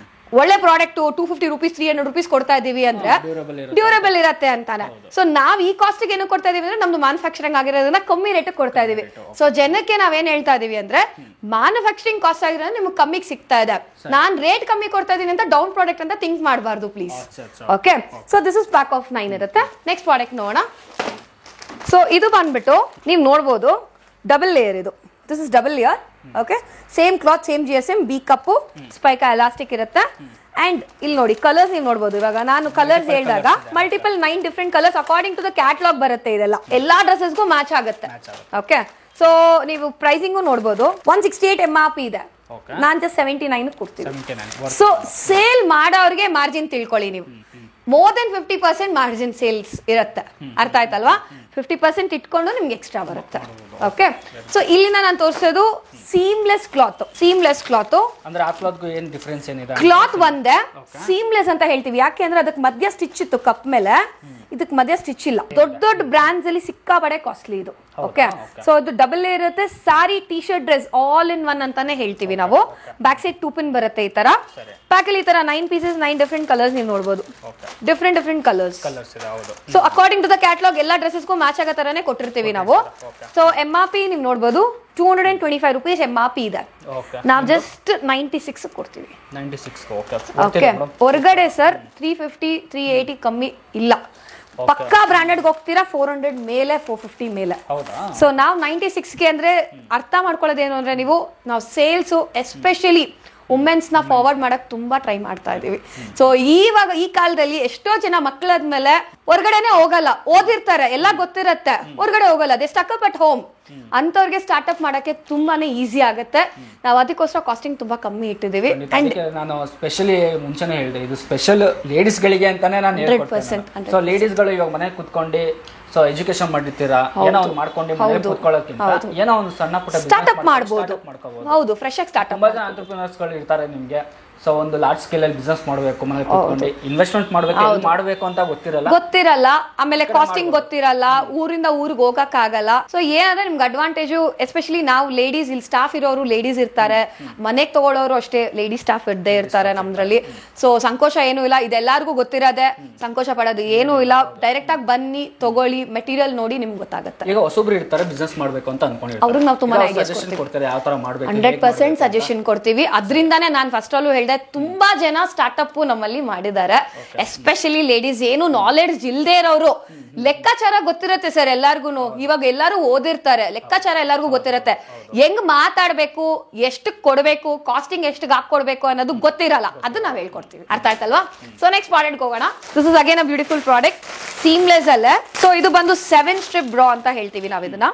ಒಳ್ಳೆ ಪ್ರಾಡಕ್ಟ್ 250 ರೂಪೀಸ್ 300 ರೂಪೀಸ್ ಕೊಡ್ತಾ ಇದೀವಿ ಅಂದ್ರೆ ಡ್ಯೂರಬಲ್ ಇರತ್ತೆ ಅಂತಾನೆ. ಸೊ ನಾವ್ ಈ ಕಾಸ್ಟ್ ಏನು ಕೊಡ್ತಾ ಇದೀವಿ ಅಂದ್ರೆ ನಮ್ದು ಮ್ಯಾನುಫ್ಯಾಕ್ಚರಿಂಗ್ ಆಗಿರೋದ್ರಿಂದ ಕಮ್ಮಿ ರೇಟ್ ಕೊಡ್ತಾ ಇದೀವಿ. ಸೊ ಜನಕ್ಕೆ ನಾವೇನ್ ಹೇಳ್ತಾ ಇದೀವಿ ಅಂದ್ರೆ ಮ್ಯಾನುಫ್ಯಾಕ್ಚರಿಂಗ್ ಕಾಸ್ಟ್ ಆಗಿರೋದ್ರೆ ನಿಮ್ಗೆ ಕಮ್ಮಿಗೆ ಸಿಗ್ತಾ ಇದೆ. ನಾನ್ ರೇಟ್ ಕಮ್ಮಿ ಕೊಡ್ತಾ ಇದೀನಿ ಅಂತ ಡೌನ್ ಪ್ರಾಡಕ್ಟ್ ಅಂತ ಥಿಂಕ್ ಮಾಡಬಾರ್ದು please. Okay, so this is pack of 9 ಇರುತ್ತೆ. ನೆಕ್ಸ್ಟ್ ಪ್ರಾಡಕ್ಟ್ ನೋಡೋಣ. ಸೊ ಇದು ಬಂದ್ಬಿಟ್ಟು ನೀವು ನೋಡ್ಬೋದು ಡಬಲ್ ಲೇಯರ್. ಇದು this is double layer. Okay, same cloth, same GSM, B cup, ಸ್ಪೈಕಾ ಎಲಾಸ್ಟಿಕ್ ಇರುತ್ತೆ. ಅಂಡ್ ಇಲ್ಲಿ ನೋಡಿ ಕಲರ್ಸ್ ನೀವು ನೋಡಬಹುದು. ಇವಾಗ ನಾನು ಕಲರ್ಸ್ ಹೇಳಿದಾಗ multiple 9 different colours according to the catalogue ಬರುತ್ತೆ. ಇದೆಲ್ಲ ಎಲ್ಲಾ ಡ್ರೆಸ್ಸಸ್ಗೂ ಮ್ಯಾಚ್ ಆಗುತ್ತೆ. ಓಕೆ, ಸೊ ನೀವು ಪ್ರೈಸಿಂಗು ನೋಡಬಹುದು. 168 MRP ಇದೆ. ನಾನ್ ಜಸ್ಟ್ 79 ಕೊಡ್ತೀನಿ. ಸೊ ಸೇಲ್ ಮಾಡೋರಿಗೆ ಮಾರ್ಜಿನ್ ತಿಳ್ಕೊಳ್ಳಿ ನೀವು. ಮೋರ್ ದೆನ್ 50% ಮಾರ್ಜಿನ್ ಸೇಲ್ಸ್ ಇರುತ್ತೆ. ಅರ್ಥ ಆಯ್ತಲ್ವಾ? 50% ಇಟ್ಕೊಂಡು ನಿಮ್ಗೆ ಎಕ್ಸ್ಟ್ರಾ ಬರುತ್ತೆ. ಓಕೆ, ಸೊ ಇಲ್ಲಿಂದ ನಾನು ತೋರಿಸೋದು ಸೀಮ್ಲೆಸ್ ಕ್ಲಾತ್. ಅಂದ್ರೆ ಆ ಕ್ಲಾತ್ಗೂ ಏನು ಡಿಫರೆನ್ಸ್ ಏನಿದೆ? ಕ್ಲಾತ್ ಒಂದೇ, ಸೀಮ್ಲೆಸ್ ಅಂತ ಹೇಳ್ತೀವಿ. ಯಾಕೆ ಅಂದ್ರೆ ಅದಕ್ಕೆ ಮಧ್ಯ ಸ್ಟಿಚ್ ಇತ್ತು ಕಪ್ ಮೇಲೆ, ಇದಕ್ಕೆ ಮಧ್ಯ ಸ್ಟಿಚ್ ಇಲ್ಲ. ದೊಡ್ಡ ದೊಡ್ಡ ಬ್ರಾಂಡ್ಸ್ ಅಲ್ಲಿ ಸಿಕ್ಕಾಪಡೆ ಕಾಸ್ಟ್ಲಿ ಇದು. ಓಕೆ, ಸೊ ಇದು ಡಬಲ್ ಇರುತ್ತೆ. Sari, T shirt, dress all in one ಅಂತಾನೆ ಹೇಳ್ತೀವಿ ನಾವು. ಬ್ಯಾಕ್ ಸೈಡ್ 2 ಪಿನ್ ಬರುತ್ತೆ ಈ ತರ. ಪ್ಯಾಕ್ ಅಲ್ಲಿ ಈ ತರ 9 ಪೀಸಸ್ 9 ಡಿಫ್ರೆಂಟ್ ಕಲರ್ಸ್ ನೀವು ನೋಡಬಹುದು. Different colours. So according to the catalogue ಎಲ್ಲ ಡ್ರೆಸ್ಸಸ್ಗೂ ಮ್ಯಾಚ್ ಆಗೋ ತರನೇ ಕೊಟ್ಟಿರ್ತೀವಿ ನಾವು. ಸೊ MRP ನೀವು ನೋಡಬಹುದು 225 ರೂಪೀಸ್ MRP ಇದೆ. ನಾವು ಜಸ್ಟ್ 96 ಕೊಡ್ತೀವಿ. 96. ಓಕೆ, ಹೊರಗಡೆ ಸರ್ 350 380 ಕಮ್ಮಿ ಇಲ್ಲ. ಪಕ್ಕಾ ಬ್ರಾಂಡೆಡ್ ಹೋಗ್ತೀರಾ 400 ಮೇಲೆ 450 ಮೇಲೆ. ಸೊ ನಾವು 96ಗೆ ಅಂದ್ರೆ ಅರ್ಥ ಮಾಡ್ಕೊಳ್ಳೋದೇನು ಅಂದ್ರೆ ನಾವು ಸೇಲ್ಸ್ ಎಸ್ಪೆಷಲಿ ವುಮೆನ್ಸ್ ನ ಫಾರ್ವರ್ಡ್ ಮಾಡಕ್ ತುಂಬಾ ಟ್ರೈ ಮಾಡ್ತಾ ಇದೀವಿ. ಸೊ ಇವಾಗ ಈ ಕಾಲದಲ್ಲಿ ಎಷ್ಟೋ ಜನ ಮಕ್ಕಳಾದ್ಮೇಲೆ ಹೊರಗಡೆನೆ ಹೋಗಲ್ಲ, ಓದಿರ್ತಾರೆ, ಎಲ್ಲ ಗೊತ್ತಿರತ್ತೆ, ಹೊರಗಡೆ ಹೋಗಲ್ಲ, they stuck up at home. ಅಂತವ್ರಿಗೆ ಸ್ಟಾರ್ಟ್ಅಪ್ ಮಾಡಕ್ಕೆ ತುಂಬಾನೇ ಈಸಿ ಆಗುತ್ತೆ. ನಾವು ಅದಕ್ಕೋಸ್ಕರ ಕಾಸ್ಟಿಂಗ್ ತುಂಬಾ ಕಮ್ಮಿ ಇಟ್ಟಿದೀವಿ. ನಾನು ಸ್ಪೆಷಲಿ ಮುಂಚೆನೆ ಹೇಳಿದೆ, ಇದು ಸ್ಪೆಷಲ್ ಲೇಡೀಸ್ ಗಳಿಗೆ ಅಂತಾನೆ ನಾನು ಹೇಳ್ಕೊಡ್ತೀನಿ. ಸೊ ಲೇಡೀಸ್ ಗಳು ಇವಾಗ ಮನೆ ಕುತ್ಕೊಂಡು ಸೊ ಎಜುಕೇಶನ್ ಮಾಡಿರ್ತೀರಾ, ಏನೋ ಒಂದು ಮಾಡ್ಕೊಂಡು ಮನೆ ಕೂತ್ಕೊಳ್ಳೋಕ್ಕಿಂತ ಏನೋ ಒಂದು ಸಣ್ಣ ಪುಟ್ಟ ಸ್ಟಾರ್ಟ್ಅಪ್ ಮಾಡಬಹುದು. ಹೌದು, ಫ್ರೆಶ್ ಆಗಿ ಸ್ಟಾರ್ಟ್ಅಪ್. ತುಂಬಾ ಜನ ಎಂಟರ್ಪ್ರಿನರ್ಸ್ ಗಳು ಇರ್ತಾರೆ ನಿಮ್ಗೆ. ಸೊ ಒಂದು ಲಾರ್ಜ್ ಸ್ಕೇಲ್ ಅಲ್ಲಿ ಬಿಸ್ನೆಸ್ ಮಾಡಬೇಕು, ಮನೆ ಕೂತ್ಕೊಂಡು ಇನ್ವೆಸ್ಟ್ಮೆಂಟ್ ಮಾಡಬೇಕು ಅಂತ ಗೊತ್ತಿರಲ್ಲ. ಆಮೇಲೆ ಕಾಸ್ಟಿಂಗ್ ಗೊತ್ತಿರಲ್ಲ, ಊರಿಂದ ಊರಿಗೆ ಹೋಗಕ್ ಆಗಲ್ಲ. ಸೊ ಏನಂದ್ರೆ ನಿಮ್ಗೆ ಅಡ್ವಾಂಟೇಜ್, ಎಸ್ಪೆಷಲಿ ನಾವು ಲೇಡೀಸ್, ಇಲ್ಲಿ ಸ್ಟಾಫ್ ಇರೋರು ಲೇಡೀಸ್ ಇರ್ತಾರೆ, ಮನೆಗೆ ತಗೊಳ್ಳೋರು ಅಷ್ಟೇ ಲೇಡೀಸ್ ಸ್ಟಾಫ್ ಇದ್ದೇ ಇರ್ತಾರೆ ನಮ್ದ್ರಲ್ಲಿ. ಸೊ ಸಂಕೋಚ ಏನೂ ಇಲ್ಲ, ಇದೆಲ್ಲರಿಗೂ ಗೊತ್ತಿರೋದೆ. ಸಂಕೋಚ ಪಡೋದು ಏನೂ ಇಲ್ಲ. ಡೈರೆಕ್ಟ್ ಆಗಿ ಬನ್ನಿ, ತಗೊಳ್ಳಿ, ಮೆಟೀರಿಯಲ್ ನೋಡಿ ನಿಮ್ಗೆ ಗೊತ್ತಾಗುತ್ತೆ. ಈಗ ಹೊಸಬ್ರು ಇರ್ತಾರೆ ಬಿಸ್ನೆಸ್ ಮಾಡ್ಬೇಕು ಅಂತ ಅನ್ಕೊಂಡಿರ್ತಾರೆ, ಅವ್ರಿಗೆ ನಾವು ತುಂಬಾ ಸಜೆಷನ್ ಕೊಡ್ತಾರೆ, ಯಾವ ತರ ಮಾಡ್ಬೇಕು 100% ಸಜೆಷನ್ ಕೊಡ್ತೀವಿ. ಅದ್ರಿಂದಾನೇ ನಾನು ಫಸ್ಟ್ ಅಲ್ಲೂ ಹೇಳ್ದೆ ಇದೆ. ತುಂಬಾ ಜನ ಸ್ಟಾರ್ಟ್ಅಪ್ ನಮ್ಮಲ್ಲಿ ಮಾಡಿದ್ದಾರೆ, ಎಸ್ಪೆಷಲಿ ಲೇಡೀಸ್. ಏನು ನಾಲೆಡ್ಜ್ ಇಲ್ದೇ ಇರೋರು, ಲೆಕ್ಕಾಚಾರ ಗೊತ್ತಿರುತ್ತೆ ಸರ್ ಎಲ್ಲಾರ್ಗು. ಇವಾಗ ಎಲ್ಲಾರು ಓದಿರ್ತಾರೆ, ಲೆಕ್ಕಾಚಾರ ಎಲ್ಲಾರ್ಗು ಗೊತ್ತಿರುತ್ತೆ. ಹೆಂಗ್ ಮಾತಾಡ್ಬೇಕು, ಎಷ್ಟಕ್ ಕೊಡ್ಬೇಕು, ಕಾಸ್ಟಿಂಗ್ ಎಷ್ಟಕ್ ಹಾಕೊಡ್ಬೇಕು ಅನ್ನೋದು ಗೊತ್ತಿರಲ್ಲ. ಅದು ನಾವ್ ಹೇಳ್ಕೊಡ್ತೀವಿ. ಅರ್ಥ ಆಯ್ತಲ್ವಾ? ಸೊ ನೆಕ್ಸ್ಟ್ ಪ್ರಾಡಕ್ಟ್ ಹೋಗೋಣ. This is again a beautiful product, seamless ಅಲ್ಲೇ. ಸೊ ಇದು ಬಂದು 7 ಸ್ಟ್ರಿಪ್ ಬ್ರಾ ಅಂತ ಹೇಳ್ತೀವಿ ನಾವ್ ಇದನ್ನ.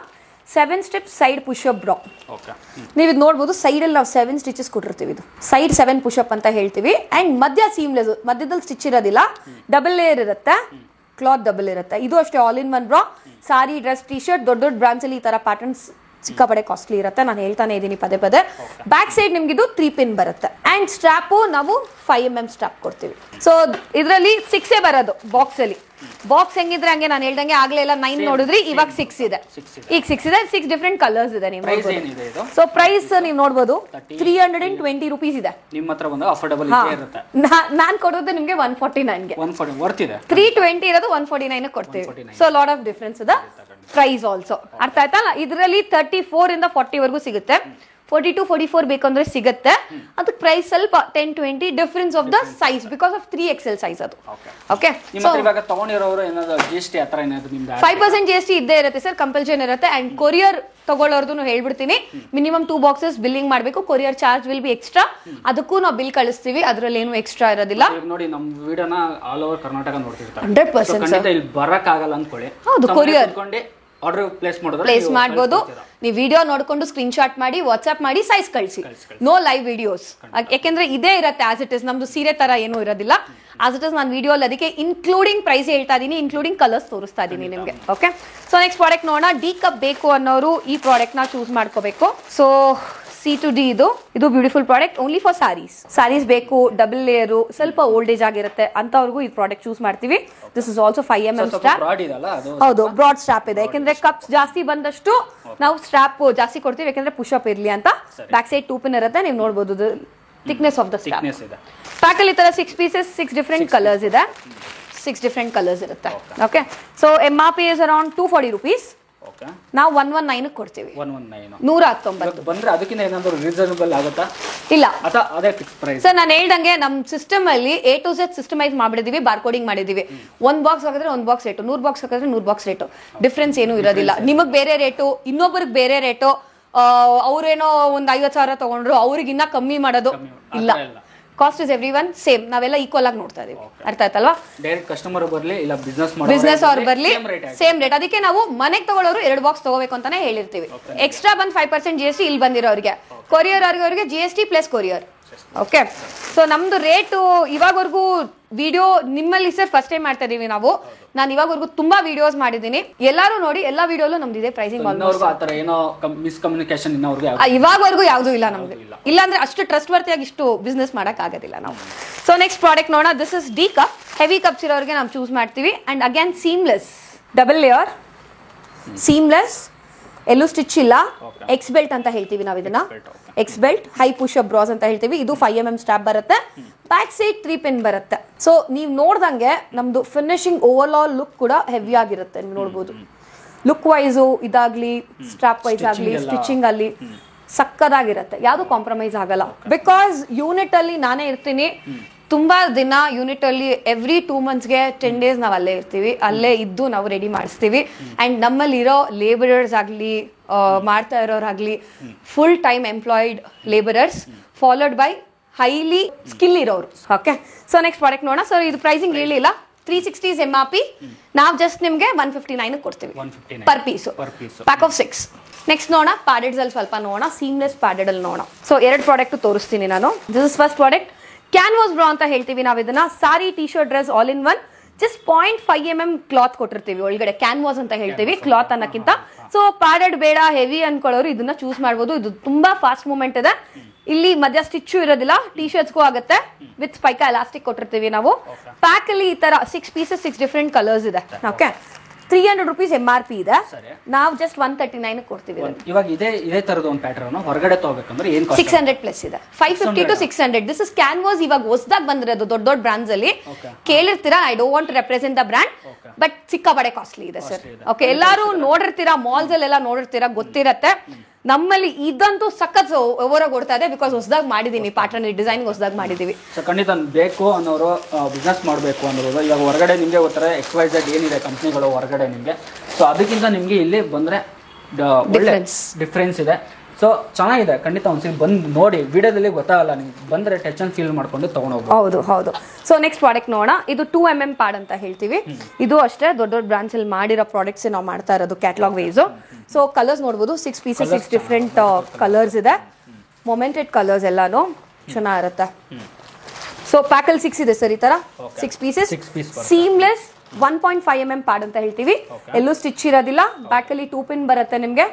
7 ಸ್ಟ್ರಿಪ್ ಸೈಡ್ ಪುಷಪ್ ಬ್ರಾ. ನೀವು ಇದು ನೋಡ್ಬೋದು, ಸೈಡ್ ಅಲ್ಲಿ ನಾವು 7 ಸ್ಟಿಚಸ್ ಕೊಟ್ಟಿರ್ತೀವಿ. ಇದು ಸೈಡ್ 7 ಪುಷಪ್ ಅಂತ ಹೇಳ್ತೀವಿ. ಅಂಡ್ ಮಧ್ಯ ಸೀಮ್ಲೆಸ್, ಮಧ್ಯದಲ್ಲಿ ಸ್ಟಿಚ್ ಇರೋದಿಲ್ಲ, ಡಬಲ್ ಲೇಯರ್ ಇರುತ್ತೆ, ಕ್ಲಾತ್ ಡಬಲ್ ಇರುತ್ತೆ. ಇದು ಅಷ್ಟೇ all in one bra. Sorry, dress, T shirt, ದೊಡ್ಡ ದೊಡ್ಡ ಬ್ರಾಂಡ್ಸ್ ಅಲ್ಲಿ ಈ ತರ ಪ್ಯಾಟರ್ನ್ಸ್ ಸಿಕ್ಕಾಪಡೆ ಕಾಸ್ಟ್ಲಿ ಇರುತ್ತೆ. ನಾನು ಹೇಳ್ತಾನೆ ಇದ್ದೀನಿ ಪದೇ ಪದೇ. ಬ್ಯಾಕ್ ಸೈಡ್ ನಿಮ್ಗೆ ಇದು 3 ಪಿನ್ ಬರುತ್ತೆ. ಅಂಡ್ ಸ್ಟ್ರಾಪು ನಾವು 5mm ಸ್ಟ್ರಾಪ್ ಕೊಡ್ತೀವಿ. ಸೊ ಇದರಲ್ಲಿ 6 ಬರೋದು ಬಾಕ್ಸ್ ಅಲ್ಲಿ. ಬಾಕ್ಸ್ ಹೆಂಗಿದ್ರೆ ಹಂಗೆ ನಾನು ಹೇಳ್ದಂಗೆ ಆಗ್ಲೇ ಎಲ್ಲ 9 ನೋಡಿದ್ರಿ, ಇವಾಗ 6 ಇದೆ. ಈಗ 6 ಇದೆ, 6 ಡಿಫ್ರೆಂಟ್ ಕಲರ್ಸ್ ಇದೆ. ನೀವು ಸೊ ಪ್ರೈಸ್ ನೀವು ನೋಡ್ಬೋದು 320 ರೂಪೀಸ್ ಇದೆ. ನಿಮ್ಮ ಹತ್ರ ಬಂದು ಅಫೋರ್ಡಬಲ್ ಇರುತ್ತೆ. ನಾನ್ ಕೊಡೋದು ನಿಮ್ಗೆ 149ಗೆ. 140 ವರ್ತ್ ಇದೆ. 320 ಇರೋದು 149 ಕೊಡ್ತೀವಿ. ಸೊ ಲಾಟ್ ಆಫ್ ಡಿಫ್ರೆನ್ಸ್ ಇದೆ. ಪ್ರೈಸ್ ಆಲ್ಸೋ ಅರ್ಥ ಆಯ್ತಲ್ಲ. ಇದರಲ್ಲಿ 34 ಇಂದ 40 ವರೆಗೂ ಸಿಗುತ್ತೆ. 42, 44 ಬೇಕಂದ್ರೆ ಸಿಗುತ್ತೆ. ಅದಕ್ಕೆ ಪ್ರೈಸ್ ಸ್ವಲ್ಪ 10-20 difference of the size, because of 3XL size ಅದು. ಓಕೆ, ಸೊ ಇವಾಗ ತಗೊಂಡಿರೋರು ಏನಾದ್ರು GST ಹತ್ರ ಏನಾದ್ರು ನಿಮ್ದು 5% GST ಇದ್ದೇ ಇರುತ್ತೆ ಸರ್, ಕಂಪಲ್ಷನ್ ಇರುತ್ತೆ. ಅಂಡ್ ಕೊರಿಯರ್ ತಗೊಳ್ಳೋರ್ದು ಹೇಳ್ಬಿಡ್ತೀನಿ, ಮಿನಿಮಮ್ 2 ಬಾಕ್ಸಸ್ ಬಿಲ್ಲಿಂಗ್ ಮಾಡಬೇಕು. Courier charge will be extra. ಅದಕ್ಕೂ ನಾವು ಬಿಲ್ ಕಳಿಸ್ತೀವಿ, ಅದ್ರಲ್ಲಿ ಏನು ಎಕ್ಸ್ಟ್ರಾ ಇರೋದಿಲ್ಲ. ನೋಡಿ ನಮ್ಮ ವಿಡಿಯೋನ ಆಲ್ ಓವರ್ ಕರ್ನಾಟಕ ನೋಡ್ತಿರ್ತಾರೆ. 100% ಇಲ್ಲಿ ಬರಕ್ ಆಗಲ್ಲ ಅಂದ್ಕೊಳ್ಳಿ, ಹೌದು, ಕೊರಿಯರ್ ಆರ್ಡರ್ ಪ್ಲೇಸ್ ಮಾಡಬಹುದು. ನೀವು ವಿಡಿಯೋ ನೋಡ್ಕೊಂಡು ಸ್ಕ್ರೀನ್ ಶಾಟ್ ಮಾಡಿ, ವಾಟ್ಸ್ಆಪ್ ಮಾಡಿ, ಸೈಜ್ ಕಳಿಸಿ. ನೋ ಲೈವ್ ವಿಡಿಯೋಸ್, ಯಾಕೆಂದ್ರೆ ಇದೇ ಇರುತ್ತೆ ಆಸ್ ಇಟ್ ಇಸ್. ನಮ್ದು ಸೀರೆ ತರ ಏನೂ ಇರೋದಿಲ್ಲ, ಆಸ್ ಇಟ್ ಇಸ್. ನಾನು ವಿಡಿಯೋ ಅದಕ್ಕೆ ಇನ್ಕ್ಲೂಡಿಂಗ್ ಪ್ರೈಸ್ ಹೇಳ್ತಾ ಇದೀನಿ, ಇನ್ಕ್ಲೂಡಿಂಗ್ ಕಲರ್ಸ್ ತೋರಿಸ್ತಾ ಇದೀನಿ ನಿಮ್ಗೆ. ಓಕೆ, ಸೊ ನೆಕ್ಸ್ಟ್ ಪ್ರಾಡಕ್ಟ್ ನೋಡೋಣ. ಡಿ ಕಪ್ ಬೇಕು ಅನ್ನೋರು ಈ ಪ್ರಾಡಕ್ಟ್ ನ ಚೂಸ್ ಮಾಡ್ಕೋಬೇಕು. ಸೊ C2D ಇದು beautiful product, only for saris ಬೇಕು, ಡಬಲ್ ಲೇಯರು, ಸ್ವಲ್ಪ ಓಲ್ಡ್ ಏಜ್ ಆಗಿರುತ್ತೆ ಅಂತವ್ರಿಗೂ ಈ ಪ್ರಾಡಕ್ಟ್ ಚೂಸ್ ಮಾಡ್ತೀವಿ. This is also 5mm strap. ಹೌದು, ಬ್ರಾಡ್ ಸ್ಟ್ರಾಪ್ ಇದೆ. ಯಾಕಂದ್ರೆ ಕಪ್ಸ್ ಜಾಸ್ತಿ ಬಂದಷ್ಟು ನಾವು ಸ್ಟ್ರಾಪ್ ಜಾಸ್ತಿ ಕೊಡ್ತೀವಿ, ಯಾಕಂದ್ರೆ ಪುಷಪ್ ಇರ್ಲಿ ಅಂತ. ಬ್ಯಾಕ್ ಸೈಡ್ 2 ಪಿನ್ ಇರುತ್ತೆ, ನೀವು ನೋಡಬಹುದು thickness of the strap. Pack ಅಲ್ಲಿ ಈ ತರ 6 ಪೀಸಸ್, 6 ಡಿಫರೆಂಟ್ ಕಲರ್ಸ್ ಇದೆ. 6 ಡಿಫರೆಂಟ್ ಕಲರ್ಸ್ ಇರುತ್ತೆ. Okay, so MRP is around 240 rupees. ನಾವು 119 ಕೊಡ್ತೀವಿ. 119 ಬಂದ್ರೆ ಅದಕ್ಕಿಂತ ಏನಾದರೂ ರೀಸನಬಲ್ ಆಗುತ್ತಾ? ಇಲ್ಲ, ಅದೇ ಫಿಕ್ಸ್ ಪ್ರೈಸ್ ಸರ್. ನಾನು ಹೇಳ್ದಂಗೆ ನಮ್ ಸಿಸ್ಟಮ್ ಅಲ್ಲಿ A to Z ಸಿಸ್ಟಮೈಸ್ ಮಾಡಿದೀವಿ, ಬಾರ್ಕೋಡಿಂಗ್ ಮಾಡಿದೀವಿ. 1 ಬಾಕ್ಸ್ ಹಾಕಿದ್ರೆ 1 ಬಾಕ್ಸ್ ರೇಟು, 100 ಬಾಕ್ಸ್ ಹಾಕಿದ್ರೆ 100 ಬಾಕ್ಸ್ ರೇಟು. ಡಿಫ್ರೆನ್ಸ್ ಏನು ಇರೋದಿಲ್ಲ. ನಿಮಗ್ ಬೇರೆ ರೇಟು, ಇನ್ನೊಬ್ಬರಿಗೆ ಬೇರೆ ರೇಟು. ಅವ್ರೇನೋ ಒಂದ್ 50,000 ತಗೊಂಡ್ರು, ಅವ್ರಿಗೆ ಇನ್ನ ಕಮ್ಮಿ ಮಾಡೋದು ಇಲ್ಲ. Cost is every one same. ನಾವೆಲ್ಲ ಈಕ್ವಲ್ ಆಗಿ ನೋಡ್ತಾ ಇದೀವಿ. ಅರ್ಥ ಆಯ್ತಲ್ವಾ? ಡೈರೆಕ್ಟ್ ಕಸ್ಟಮರ್ ಬರ್ಲಿ ಇಲ್ಲ ಬಿಸ್ನೆಸ್ ಅವ್ರು ಬರ್ಲಿ, ಸೇಮ್ ರೇಟ್. ಅದಕ್ಕೆ ನಾವು ಮನೆಗೆ ತಗೊಳ್ಳೋರು 2 ಬಾಕ್ಸ್ ತಗೋಬೇಕು ಅಂತಾನೆ ಹೇಳಿರ್ತೀವಿ. ಎಕ್ಸ್ಟ್ರಾ ಬಂದ್ 5% GST ಇಲ್ಲಿ ಬಂದಿರೋರಿಗೆ, ಕೊರಿಯರ್ ಅವ್ರಿಗೆ GST plus courier. Okay, so ನಮ್ದು ರೇಟು ಇವಾಗವರೆಗೂ ವಿಡಿಯೋ ನಿಮ್ಮಲ್ಲಿ ಸರ್ ಫಸ್ಟ್ ಟೈಮ್ ಮಾಡ್ತಾ ಇದೀವಿ ನಾವು. ನಾನು ಇವಾಗವರೆಗೂ ತುಂಬಾ ವಿಡಿಯೋಸ್ ಮಾಡಿದೀನಿ, ಎಲ್ಲಾರು ನೋಡಿ. ಎಲ್ಲಾ ವಿಡಿಯೋಲು ನಮ್ದು ಇದೆ ಪ್ರೈಸಿಂಗ್. ಇವಾಗವರೆಗೂ ಯಾವ್ದು ಇಲ್ಲ ನಮ್ದು. ಇಲ್ಲ ಅಂದ್ರೆ ಅಷ್ಟು ಟ್ರಸ್ಟ್ ವರ್ತಿಯಾಗಿ ಇಷ್ಟು ಬಿಸ್ನೆಸ್ ಮಾಡಕ್ ಆಗೋದಿಲ್ಲ ನಾವು. ಸೊ ನೆಕ್ಸ್ಟ್ ಪ್ರಾಡಕ್ಟ್ ನೋಡೋಣ. This is D cup. Heavy cups ಇರೋರಿಗೆ ನಾವು ಚೂಸ್ ಮಾಡ್ತೀವಿ. And again seamless, double layer, seamless, ಎಲ್ಲೂ ಸ್ಟಿಚ್ ಇಲ್ಲ. ಎಕ್ಸ್ ಬೆಲ್ಟ್ ಅಂತ ಹೇಳ್ತೀವಿ ನಾವು ಇದನ್ನ. X belt, high push up brass ಅಂತ ಹೇಳ್ತೀವಿ. ಇದು 5mm ಸ್ಟ್ರಾಪ್ ಬರುತ್ತೆ. ಬ್ಯಾಕ್ ಸೈಡ್ 3 ಪಿನ್ ಬರುತ್ತೆ. ಸೊ ನೀವು ನೋಡ್ದಂಗೆ ನಮ್ದು ಫಿನಿಶಿಂಗ್ ಓವರ್ ಆಲ್ ಲುಕ್ ಕೂಡ ಹೆವಿ ಆಗಿರುತ್ತೆ. ನೀವು ನೋಡ್ಬೋದು, ಲುಕ್ ವೈಸು ಇದಾಗ್ಲಿ, ಸ್ಟ್ರಾಪ್ ವೈಸ್ ಆಗ್ಲಿ, ಸ್ಟಿಚಿಂಗ್ ಅಲ್ಲಿ ಸಕ್ಕದಾಗಿರುತ್ತೆ. ಯಾವುದು ಕಾಂಪ್ರಮೈಸ್ ಆಗಲ್ಲ. ಬಿಕಾಸ್ ಯೂನಿಟ್ ಅಲ್ಲಿ ನಾನೇ ಇರ್ತೀನಿ ತುಂಬಾ ದಿನ. ಯೂನಿಟ್ ಅಲ್ಲಿ ಎವ್ರಿ 2 ಮಂತ್ಸ್ಗೆ 10 ಡೇಸ್ ನಾವು ಅಲ್ಲೇ ಇರ್ತೀವಿ. ಅಲ್ಲೇ ಇದ್ದು ನಾವು ರೆಡಿ ಮಾಡಿಸ್ತೀವಿ. ಅಂಡ್ ನಮ್ಮಲ್ಲಿರೋ ಲೇಬರರ್ಸ್ ಆಗ್ಲಿ, ಮಾಡ್ತಾ ಇರೋರಾಗ್ಲಿ, full time employed labourers, followed by highly skill ಇರೋರು. ಓಕೆ, ಸೊ ನೆಕ್ಸ್ಟ್ ಪ್ರಾಡಕ್ಟ್ ನೋಡೋಣ. ಸೊ ಇದು ಪ್ರೈಸಿಂಗ್ ಹೇಳಿಲ್ಲ, 360 MRP. ನಾವು ಜಸ್ಟ್ ನಿಮ್ಗೆ 159 ಕೊಡ್ತೀವಿ per piece, pack of 6. Next ನೋಡೋಣ, ಪ್ಯಾಡೆಡ್ಸ್ ಅಲ್ಲಿ ಸ್ವಲ್ಪ ನೋಡೋಣ. ಸೀಮ್ಲೆಸ್ ಪ್ಯಾಡೆಡ್ ಅಲ್ಲಿ ನೋಡೋಣ. ಸೊ 2 ಪ್ರಾಡಕ್ಟ್ ತೋರಿಸ್ತೀನಿ ನಾನು. This is first product, canvas bra ಅಂತ ಹೇಳ್ತೀವಿ ನಾವು ಇದನ್ನ. ಸಾರಿ, T shirt, dress all in one. Just 0.5mm cloth ಕೊಟ್ಟಿರ್ತೀವಿ ಒಳಗಡೆ. ಕ್ಯಾನ್ವಾಸ್ ಅಂತ ಹೇಳ್ತೀವಿ ಕ್ಲಾತ್ ಅನ್ನಕ್ಕಿಂತ. ಸೊ ಪ್ಯಾಡೆಡ್ ಬೇಡ, ಹೆವಿ ಅನ್ಕೊಳ್ಳೋರು ಇದನ್ನ ಚೂಸ್ ಮಾಡ್ಬೋದು. ಇದು ತುಂಬಾ ಫಾಸ್ಟ್ ಮೂವ್ಮೆಂಟ್ ಇದೆ. ಇಲ್ಲಿ ಮಧ್ಯ ಸ್ಟಿಚ್ಚು ಇರೋದಿಲ್ಲ, ಟಿ ಶರ್ಟ್ಸ್ಗೂ ಆಗುತ್ತೆ. ವಿತ್ ಸ್ಪೈಕಾ ಎಲಾಸ್ಟಿಕ್ ಕೊಟ್ಟಿರ್ತೀವಿ ನಾವು. ಪ್ಯಾಕ್ ಅಲ್ಲಿ ಈ ತರ 6 ಪೀಸಸ್, 6 ಡಿಫರೆಂಟ್ ಕಲರ್ಸ್ ಇದೆ. ಓಕೆ, 300 ರೂಪೀಸ್ MRP ಇದೆ. ನಾವು ಜಸ್ಟ್ 139 ಕೊಡ್ತೀವಿ. ಇವಾಗ ಇದೇ ತರದ ಒಂದು ಪ್ಯಾಟರ್ನ್ ಹೊರಗಡೆ ತಗೋಬೇಕಂದ್ರೆ ಏನು ಕಾಸ್ಟ್? 600 ಪ್ಲಸ್ ಇದೆ. 550 to 600. This is canvas. ಇವಾಗ ಹೊಸದಾಗಿ ಬಂದಿರೋದು ದೊಡ್ಡ ದೊಡ್ಡ ಬ್ರಾಂಡ್ಸ್ ಅಲ್ಲಿ. ಕೇಳಿರ್ತೀರಾ, I don't want to represent the brand, but ಸಿಕ್ಕಾಪಡೆ ಕಾಸ್ಟ್ಲಿ ಇದೆ ಸರ್. ಓಕೆ, ಎಲ್ಲಾರು ನೋಡಿರ್ತೀರಾ, ಮಾಲ್ಸ್ ಅಲ್ಲೆಲ್ಲ ನೋಡಿರ್ತೀರಾ, ಗೊತ್ತಿರತ್ತೆ. ನಮ್ಮಲ್ಲಿ ಇದಂತೂ ಸಖತ್ ಓವರಾಗಿ ಓಡ್ತಾ ಇದೆ, ಬಿಕಾಸ್ ಹೊಸದಾಗಿ ಮಾಡಿದೀನಿ, ಪ್ಯಾಟರ್ನ್ ಡಿಸೈನ್ ಹೊಸದಾಗಿ ಮಾಡಿದೀವಿ. ಸೊ ಖಂಡಿತ ಬೇಕು ಅನ್ನೋರು ಬಿಸ್ನೆಸ್ ಮಾಡಬೇಕು ಅನ್ನೋರು ಇವಾಗ ಹೊರಗಡೆ ನಿಮಗೆ ಗೊತ್ತಾರೆ XYZ ಏನಿದೆ ಕಂಪ್ನಿಗಳು ಹೊರಗಡೆ ನಿಮಗೆ, ಸೊ ಅದಕ್ಕಿಂತ ನಿಮಗೆ ಇಲ್ಲಿ ಬಂದರೆ ಒಳ್ಳೆ ಡಿಫ್ರೆನ್ಸ್ ಇದೆ. ಸೊ ಚೆನ್ನಾಗಿದೆ, ಖಂಡಿತ ಒಂದ್ಸಲಿ ಬಂದು ನೋಡಿ, ವಿಡಿಯೋದಲ್ಲಿ ಗೊತ್ತಾಗಲ್ಲ, ನಿಮ್ಗೆ ಬಂದರೆ ಟಚ್ ಅಂಡ್ ಫೀಲ್ ಮಾಡ್ಕೊಂಡು ತೊಗೊಂಡೋಗ್ಬೋದು. ಹೌದು ಹೌದು. ಸೊ ನೆಕ್ಸ್ಟ್ ಪ್ರಾಡಕ್ಟ್ ನೋಡೋಣ. ಇದು 2mm ಪ್ಯಾಡ್ ಅಂತ ಹೇಳ್ತೀವಿ. ಇದು ಅಷ್ಟೇ ದೊಡ್ಡ ದೊಡ್ಡ ಬ್ರಾಂಡ್ಸ್ ಅಲ್ಲಿ ಮಾಡಿರೋ ಪ್ರಾಡಕ್ಟ್ಸ್ ನಾವು ಮಾಡ್ತಾ ಇರೋದು ಕ್ಯಾಟಲಾಗ್ ವೈಸ್. ಸೊ ಕಲರ್ಸ್ ನೋಡ್ಬೋದು, 6 ಪೀಸಸ್, 6 ಡಿಫ್ರೆಂಟ್ ಕಲರ್ಸ್ ಇದೆ, ಮೊಮೆಂಟೆಡ್ ಕಲರ್ಸ್ ಎಲ್ಲಾನು ಚೆನ್ನಾಗಿರುತ್ತೆ. ಸೊ ಪ್ಯಾಕಲ್ಲಿ 6 ಇದೆ ಸರ್, ಈ ತರ 6 ಪೀಸಸ್, ಸೀಮ್ಲೆಸ್ 1.5mm ಪ್ಯಾಡ್ ಅಂತ ಹೇಳ್ತೀವಿ. ಎಲ್ಲೂ ಸ್ಟಿಚ್ ಇರೋದಿಲ್ಲ, ಬ್ಯಾಕ್ ಅಲ್ಲಿ 2 ಪಿನ್ ಬರುತ್ತೆ ನಿಮ್ಗೆ.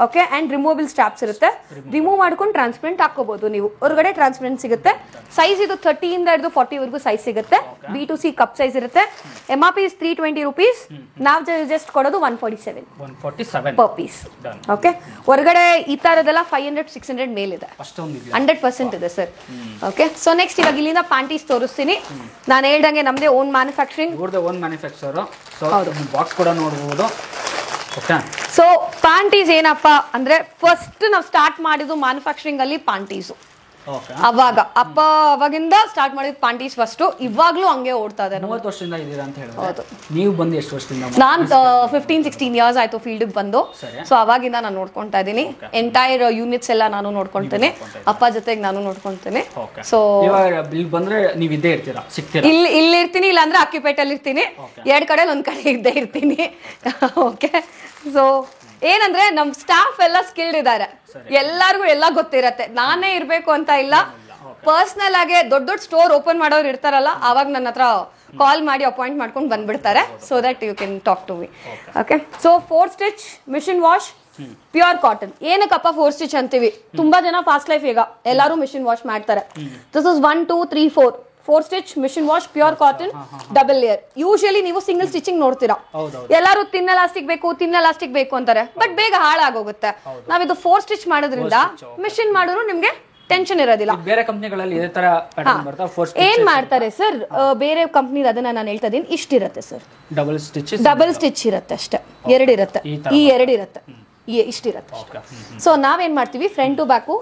ಓಕೆ, ಅಂಡ್ ರಿಮೂವಬಲ್ ಸ್ಟ್ರಾಪ್ಸ್ ಇರುತ್ತೆ, ರಿಮೂವ್ ಮಾಡ್ಕೊಂಡು ಟ್ರಾನ್ಸ್ಪರೆಂಟ್ ಹಾಕೋಬಹುದು ನೀವು. ಹೊರಗಡೆ ಟ್ರಾನ್ಸ್ಪರೆಂಟ್ ಸಿಗುತ್ತೆ. ಸೈಜ್ ಇದು 30 ಇಂದ ಹಿಡಿದು 40 ವರೆಗೂ ಸೈಜ್ ಸಿಗುತ್ತೆ. B2C ಕಪ್ ಸೈಜ್ ಇರುತ್ತೆ. MRP is 320 rupees. ನಾವು ಜಸ್ಟ್ ಕೊಡೋದು 147 per piece. ಓಕೆ, ಹೊರಗಡೆ ಈ ತರದೆಲ್ಲ 500-600 ಮೇಲಿದೆ, 100% ಇದೆ ಸರ್. ಓಕೆ, ಸೊ ನೆಕ್ಸ್ಟ್ ಇವಾಗ ಇಲ್ಲಿಂದ ಪ್ಯಾಂಟೀಸ್ ತೋರಿಸ್ತೀನಿ. ನಾನು ಹೇಳ್ದಂಗೆ ನಮ್ದೇ ಓನ್ ಮ್ಯಾನುಫ್ಯಾಕ್ಚರಿಂಗ್, ಸೊ ಬಾಕ್ಸ್ ಕೂಡ ನೋಡಬಹುದು. ಸೊ ಪ್ಯಾಂಟೀಸ್ ಏನಪ್ಪ ಅಂದ್ರೆ ಫಸ್ಟ್ ನಾವು ಸ್ಟಾರ್ಟ್ ಮಾಡಿದ್ದು ಮ್ಯಾನುಫ್ಯಾಕ್ಚರಿಂಗ್ ಅಲ್ಲಿ ಪ್ಯಾಂಟೀಸು. ಅವಾಗ ಅವಾಗಿಂದ ಸ್ಟಾರ್ಟ್ ಮಾಡಿದ ಪ್ಯಾಂಟೀಸ್ ಫಸ್ಟ್, ಇವಾಗ್ಲೂ ಹಂಗೆ ಓಡ್ತಾ ಇದೆ. 30 ವರ್ಷದಿಂದ ಇದೀರಾ ಅಂತ ಹೇಳಿದ್ರೆ ನೀವು ಬಂದು ಎಷ್ಟು ವರ್ಷದಿಂದ? ನಾನು 15-16 ಇಯರ್ಸ್ ಆಯ್ತು ಫೀಲ್ಡ್ ಬಂದು. ಸೊ ಅವಾಗಿಂದ ನಾನು ನೋಡ್ಕೊಂತಾ ಇದ್ದೀನಿ, ಎಂಟೈರ್ ಯೂನಿಟ್ಸ್ ಎಲ್ಲ ನಾನು ನೋಡ್ಕೊಂತೇನೆ, ಅಪ್ಪ ಜೊತೆಗೆ ನಾನು ನೋಡ್ಕೊಂತೇನೆ. ಸೊ ಇಲ್ಲಿ ಬಂದ್ರೆ ನೀವು ಇದ್ದೇ ಇರ್ತೀರಾ, ಸಿಗ್ತೀರಾ? ಇಲ್ಲಿ ಇರ್ತೀನಿ, ಇಲ್ಲ ಅಂದ್ರೆ ಅಕ್ಕಿಪೇಟಲ್ಲಿ ಇರ್ತೀನಿ, 2 ಕಡೆ ಒಂದ್ ಕಡೆ ಇದ್ದೇ ಇರ್ತೀನಿ. ಓಕೆ, ಸೊ ಏನಂದ್ರೆ ನಮ್ ಸ್ಟಾಫ್ ಎಲ್ಲ ಸ್ಕಿಲ್ಡ್ ಇದಾರೆ, ಎಲ್ಲಾರ್ಗು ಎಲ್ಲ ಗೊತ್ತಿರತ್ತೆ, ನಾನೇ ಇರ್ಬೇಕು ಅಂತ ಇಲ್ಲ. ಪರ್ಸನಲ್ ಆಗಿ ದೊಡ್ಡ ದೊಡ್ಡ ಸ್ಟೋರ್ ಓಪನ್ ಮಾಡೋರು ಇರ್ತಾರಲ್ಲ, ಅವಾಗ ನನ್ನ ಹತ್ರ ಕಾಲ್ ಮಾಡಿ ಅಪಾಯಿಂಟ್ ಮಾಡ್ಕೊಂಡು ಬಂದ್ಬಿಡ್ತಾರೆ, so that you can talk to me. Okay, so 4 stitch machine wash pure cotton. ಏನಕ್ಕಪ್ಪ 4 ಸ್ಟಿಚ್ ಅಂತೀವಿ? ತುಂಬಾ ಜನ ಫಾಸ್ಟ್ ಲೈಫ್ ಈಗ ಎಲ್ಲಾರು ಮಿಷಿನ್ ವಾಶ್ ಮಾಡ್ತಾರೆ. This is 1 2 3 4 stitch machine wash pure cotton double layer. Usually ನೀವು ಸಿಂಗಲ್ ಸ್ಟಿಚಿಂಗ್ ನೋಡ್ತೀರಾ, ಎಲ್ಲಾರು ತಿನ್ ಎಲಾಸ್ಟಿಕ್ ಬೇಕು ಅಂತಾರೆ, ಬಟ್ ಬೇಗ ಹಾಳಾಗೋಗುತ್ತೆ. ನಾವಿದು 4 ಸ್ಟಿಚ್ ಮಾಡೋದ್ರಿಂದ ಮಿಷಿನ್ ಮಾಡೋರು ನಿಮ್ಗೆ ಟೆನ್ಷನ್ ಇರೋದಿಲ್ಲ. ಬೇರೆ ಕಂಪನಿಗಳಲ್ಲಿ ಇದೇ ತರ ಪ್ಯಾಟರ್ನ್ ಬರ್ತಾ 4 ಸ್ಟಿಚ್ ಏನ್ ಮಾಡ್ತಾರೆ ಸರ್, ಬೇರೆ ಕಂಪನಿ ಅದನ್ನ ನಾನು ಹೇಳ್ತಾ ಇದೀನಿ, ಇಷ್ಟಿರುತ್ತೆ ಸರ್, ಡಬಲ್ ಸ್ಟಿಚ್ ಇರುತ್ತೆ ಅಷ್ಟೇ, 2 ಇರುತ್ತೆ, ಈ 2 ಇರುತ್ತೆ, ಇಷ್ಟಿರುತ್ತೆ. ಸೊ ನಾವೇನ್ ಮಾಡ್ತೀವಿ, front to back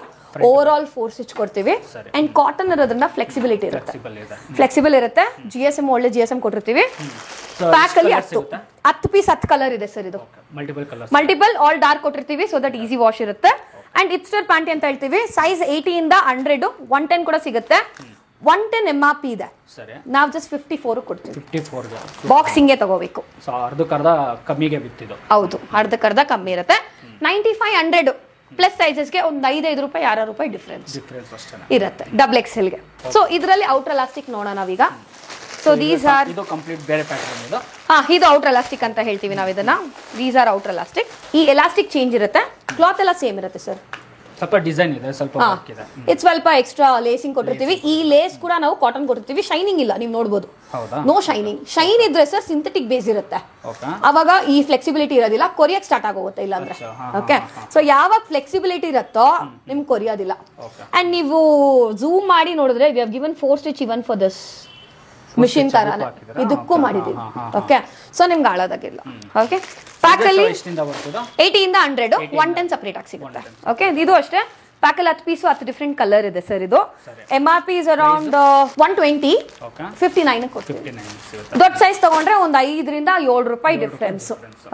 over all 4 stitch ಕೊಡ್ತೀವಿ. ಅಂಡ್ ಕಾಟನ್ ಇರೋದ್ರಿಂದ ಫ್ಲೆಕ್ಸಿಬಿಲಿಟಿ ಇರುತ್ತೆ, ಫ್ಲೆಕ್ಸಿಬಲ್ ಇರುತ್ತೆ. GSM ಒಳ್ಳೆ GSM ಕೊಟ್ಟಿರ್ತೀವಿ. ಪ್ಯಾಕ್ ಅಲ್ಲಿ 10 ಪೀಸ್ 10 ಕಲರ್ ಇದೆ ಸರ್. ಇದು ಮಲ್ಟಿಪಲ್ ಆಲ್ ಡಾರ್ಕ್ ಕೊಟ್ಟಿರ್ತೀವಿ, ಸೊ ದಟ್ ಈಸಿ ವಾಶ್ ಇರುತ್ತೆ. ಅಂಡ್ ಇಟ್ಸ್ಟರ್ ಪ್ಯಾಂಟಿ ಅಂತ ಹೇಳ್ತೀವಿ, ಸೈಜ್ 80 ಇಂದ 100, 110 ಕೂಡ ಸಿಗುತ್ತೆ. 110 MRP ಇದೆ, ನಾವು ಜಸ್ಟ್ 54 ಕೊಡ್ತೀವಿ. ಬಾಕ್ಸಿಂಗ್ ತಗೋಬೇಕು, ಅರ್ಧಕ್ಕರ್ಧ ಕಮ್ಮಿಗೆ ಬಿತ್ತಿದ್ದು. ಹೌದು, ಅರ್ಧಕ್ಕರ್ಧ ಕಮ್ಮಿ ಇರುತ್ತೆ. 95-100 ಪ್ಲಸ್ ಸೈಜಸ್ಗೆ ಒಂದು 5 ರೂಪಾಯಿ 6 ರೂಪಾಯಿ ಡಿಫ್ರೆನ್ಸ್ ಇರುತ್ತೆ ಡಬಲ್ XL ಗೆ. ಸೊ ಇದರಲ್ಲಿ ಔಟರ್ ಎಲಾಸ್ಟಿಕ್ ನೋಡೋಣ ನಾವೀಗ. ಸೊ ದೀಸ್ ಆರ್ ಇದು ಕಂಪ್ಲೀಟ್ ಬೇರೆ ಪ್ಯಾಟರ್ನ್ ಇದು. ಇದು ಔಟರ್ ಎಲಾಸ್ಟಿಕ್ ಅಂತ ಹೇಳ್ತೀವಿ ನಾವು ಇದನ್ನ. These are outer elastic. ಈ ಎಲಾಸ್ಟಿಕ್ ಚೇಂಜ್ ಇರುತ್ತೆ, ಕ್ಲಾತ್ ಎಲ್ಲ ಸೇಮ್ ಇರುತ್ತೆ ಸರ್. ಸ್ವಲ್ಪ ಡಿಸೈನ್ ಇದೆ, ಸ್ವಲ್ಪ ವರ್ಕ್ ಇದೆ. ಇದು ಸ್ವಲ್ಪ ಎಕ್ಸ್ಟ್ರಾ ಲೇಸಿಂಗ್ ಕೊಟ್ಟಿರ್ತೀವಿ. ಈ ಲೇಸ್ ಕೂಡ ನಾವು ಕಾಟನ್ ಕೊಟ್ಟಿರ್ತೀವಿ, ಶೈನಿಂಗ್ ಇಲ್ಲ, ನೀವು ನೋಡಬಹುದು. No shining. ಶೈನ್ ಇದ್ರೆ ಸರ್ ಸಿಂಥೆಟಿಕ್ ಬೇಸ್ ಇರುತ್ತೆ, ಅವಾಗ ಈ ಫ್ಲೆಕ್ಸಿಬಿಲಿಟಿ ಇರೋದಿಲ್ಲ, ಕೊರಿಯಕ್ ಸ್ಟಾರ್ಟ್ ಆಗೋಗುತ್ತೆ ಇಲ್ಲ ಅಂದ್ರೆ. ಓಕೆ, ಸೊ ಯಾವಾಗ ಫ್ಲೆಕ್ಸಿಬಿಲಿಟಿ ಇರುತ್ತೋ ನಿಮ್ಗೆ ಕೊರಿಯೋದಿಲ್ಲ. ಅಂಡ್ ನೀವು ಝೂಮ್ ಮಾಡಿ ನೋಡಿದ್ರೆ we have given 4 stitch even for this machine ತರಾನೆ ಇದಕ್ಕೂ ಮಾಡಿದೀವಿ. ಓಕೆ, ಸೊ ನಿಮ್ಗೆ ಆಳೋದಾಗಿಲ್ಲ. ಓಕೆ, ಪ್ಯಾಕ್ ಅಲ್ಲಿ 80 ಇಂದ 100, 110 ಸಪರೇಟ್ ಆಗಿ ಸಿಗುತ್ತೆ. ಓಕೆ, ಇದು ಅಷ್ಟೇ. ಪ್ಯಾಕಲ್ಲಿ 10 ಪೀಸು 10 ಡಿಫ್ರೆಂಟ್ ಕಲರ್ ಇದೆ ಸರ್. ಇದು MRP ಇಸ್ ಅರೌಂಡ್ 120, 59 ಕೊಡ್ತೀವಿ. ದೊಡ್ಡ ಸೈಜ್ ತಗೊಂಡ್ರೆ ಒಂದು 5 ರಿಂದ 7 ರೂಪಾಯಿ difference.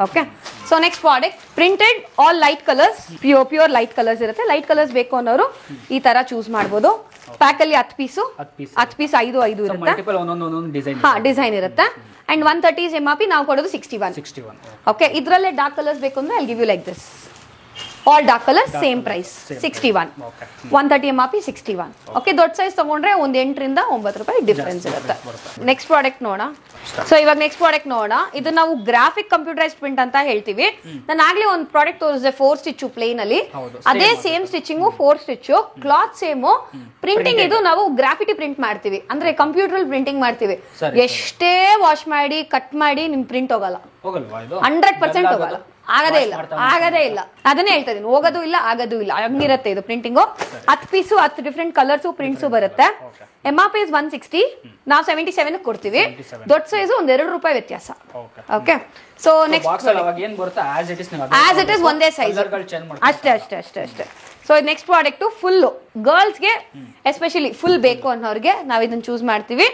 Okay, so next product printed all light colours, pure light colours ಇರುತ್ತೆ. ಲೈಟ್ ಕಲರ್ಸ್ ಬೇಕು ಅನ್ನೋರು ಈ ತರ ಚೂಸ್ ಮಾಡಬಹುದು. ಪ್ಯಾಕಲ್ಲಿ 10 ಪೀಸು 5 ಇರುತ್ತೆ, ಡಿಸೈನ್ ಇರುತ್ತೆ. ಅಂಡ್ 130 MRP, ನಾವು ಕೊಡೋದು 61. ಓಕೆ, ಇದರಲ್ಲೇ ಡಾರ್ಕ್ ಕಲರ್ಸ್ ಬೇಕು ಅಂದ್ರೆ I give you like this. All dark colour same price 61. 130 MRP 61. ಓಕೆ, ದೊಡ್ಡ ಸೈಜ್ ತಗೊಂಡ್ರೆ ಒಂದು 8 ರಿಂದ 9 ರೂಪಾಯಿ ಡಿಫ್ರೆನ್ಸ್ ಇರುತ್ತೆ. ನೆಕ್ಸ್ಟ್ ಪ್ರಾಡಕ್ಟ್ ನೋಡೋಣ. ಸೊ ಇವಾಗ ನೆಕ್ಸ್ಟ್ ಪ್ರಾಡಕ್ಟ್ ನೋಡೋಣ. ಇದು ನಾವು ಗ್ರಾಫಿಕ್ ಕಂಪ್ಯೂಟರೈಸ್ ಪ್ರಿಂಟ್ ಅಂತ ಹೇಳ್ತೀವಿ. ನಾನು ಆಗ್ಲೇ ಒಂದು ಪ್ರಾಡಕ್ಟ್ ತೋರಿಸಿದೆ 4 ಸ್ಟಿಚ್ ಪ್ಲೇನ್ ಅಲ್ಲಿ, ಅದೇ same stitching 4 stitch, cloth same, printing ಇದು ನಾವು ಗ್ರಾಫಿಟಿ ಪ್ರಿಂಟ್ ಮಾಡ್ತೀವಿ, ಅಂದ್ರೆ ಕಂಪ್ಯೂಟರ್ ಪ್ರಿಂಟಿಂಗ್ ಮಾಡ್ತೀವಿ. ಎಷ್ಟೇ ವಾಶ್ ಮಾಡಿ ಕಟ್ ಮಾಡಿ ನಿಮ್ ಪ್ರಿಂಟ್ ಹೋಗಲ್ಲ, 100% ಹೋಗಲ್ಲ. ಆಗದೇ ಇಲ್ಲ ಅದನ್ನೇ ಹೇಳ್ತಾ ಇದೀನಿ, ಹೋಗೋದು ಇಲ್ಲ ಆಗೋದು ಇಲ್ಲ, ಹಂಗಿರುತ್ತೆ ಇದು printing. 10 piece 10 different colours prints ಬರುತ್ತೆ. MRP is 160, ನಾವು 77 ಕೊಡ್ತೀವಿ. ದೊಡ್ಡ ಸೈಜು ಒಂದ್ ₹2 ವ್ಯತ್ಯಾಸ. Okay, so next as it is ಒಂದೇ ಸೈಜ್, ಅಷ್ಟೇ. ಸೊ ನೆಕ್ಸ್ಟ್ ಪ್ರಾಡಕ್ಟ್ ಫುಲ್ ಗರ್ಲ್ಸ್ಗೆ ಎಸ್ಪೆಷಲಿ ಫುಲ್ ಬೇಕು ಅನ್ನೋರಿಗೆ ನಾವು ಇದನ್ನ ಚೂಸ್ ಮಾಡ್ತೀವಿ.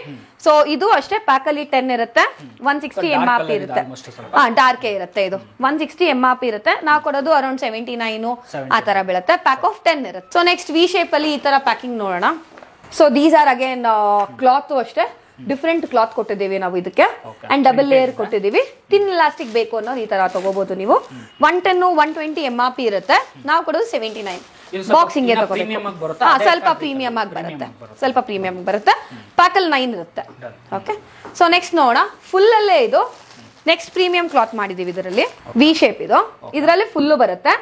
ಸೊ ಇದು ಅಷ್ಟೇ ಪ್ಯಾಕ್ ಅಲ್ಲಿ 10 ಇರುತ್ತೆ, 160 MRP ಇರುತ್ತೆ. ಡಾರ್ಕ್ ಇರುತ್ತೆ, ಇದು 160 MRP ಇರುತ್ತೆ. ನಾವು ಕೊಡೋದು ಅರೌಂಡ್ 79 ಆ ತರ ಬೀಳುತ್ತೆ. ಪ್ಯಾಕ್ ಆಫ್ 10 ಇರುತ್ತೆ. ಸೊ ನೆಕ್ಸ್ಟ್ ವಿ ಶೇಪ್ ಅಲ್ಲಿ ಈ ತರ ಪ್ಯಾಕಿಂಗ್ ನೋಡೋಣ. So these are again cloth ಅಷ್ಟೇ ಡಿಫ್ರೆಂಟ್ ಕ್ಲಾತ್ ಕೊಟ್ಟಿದ್ದೀವಿ ನಾವು ಇದಕ್ಕೆ, ಅಂಡ್ ಡಬಲ್ ಲೇಯರ್ ಕೊಟ್ಟಿದ್ದೀವಿ. ಥಿನ್ ಇಲಾಸ್ಟಿಕ್ ಬೇಕು ಅನ್ನೋದು ಈ ತರ ತಗೋಬಹುದು ನೀವು. 110 120 MRP ಇರುತ್ತೆ, ನಾವು ಕೊಡೋದು 79. ಬಾಕ್ಸ್ ಹಿಂಗೆ ತಗೋಬೇಕು, ಸ್ವಲ್ಪ ಪ್ರೀಮಿಯಂ ಆಗಿ ಬರುತ್ತೆ. ಪ್ಯಾಕಲ್ 9 ಇರುತ್ತೆ. ಓಕೆ, ಸೊ ನೆಕ್ಸ್ಟ್ ನೋಡೋಣ. ಫುಲ್ ಅಲ್ಲೇ ಇದು ನೆಕ್ಸ್ಟ್ ಪ್ರೀಮಿಯಂ ಕ್ಲಾತ್ ಮಾಡಿದೀವಿ. ಇದರಲ್ಲಿ ವಿ ಶೇಪ್ ಇದು, ಇದರಲ್ಲಿ ಫುಲ್ ಬರುತ್ತೆ.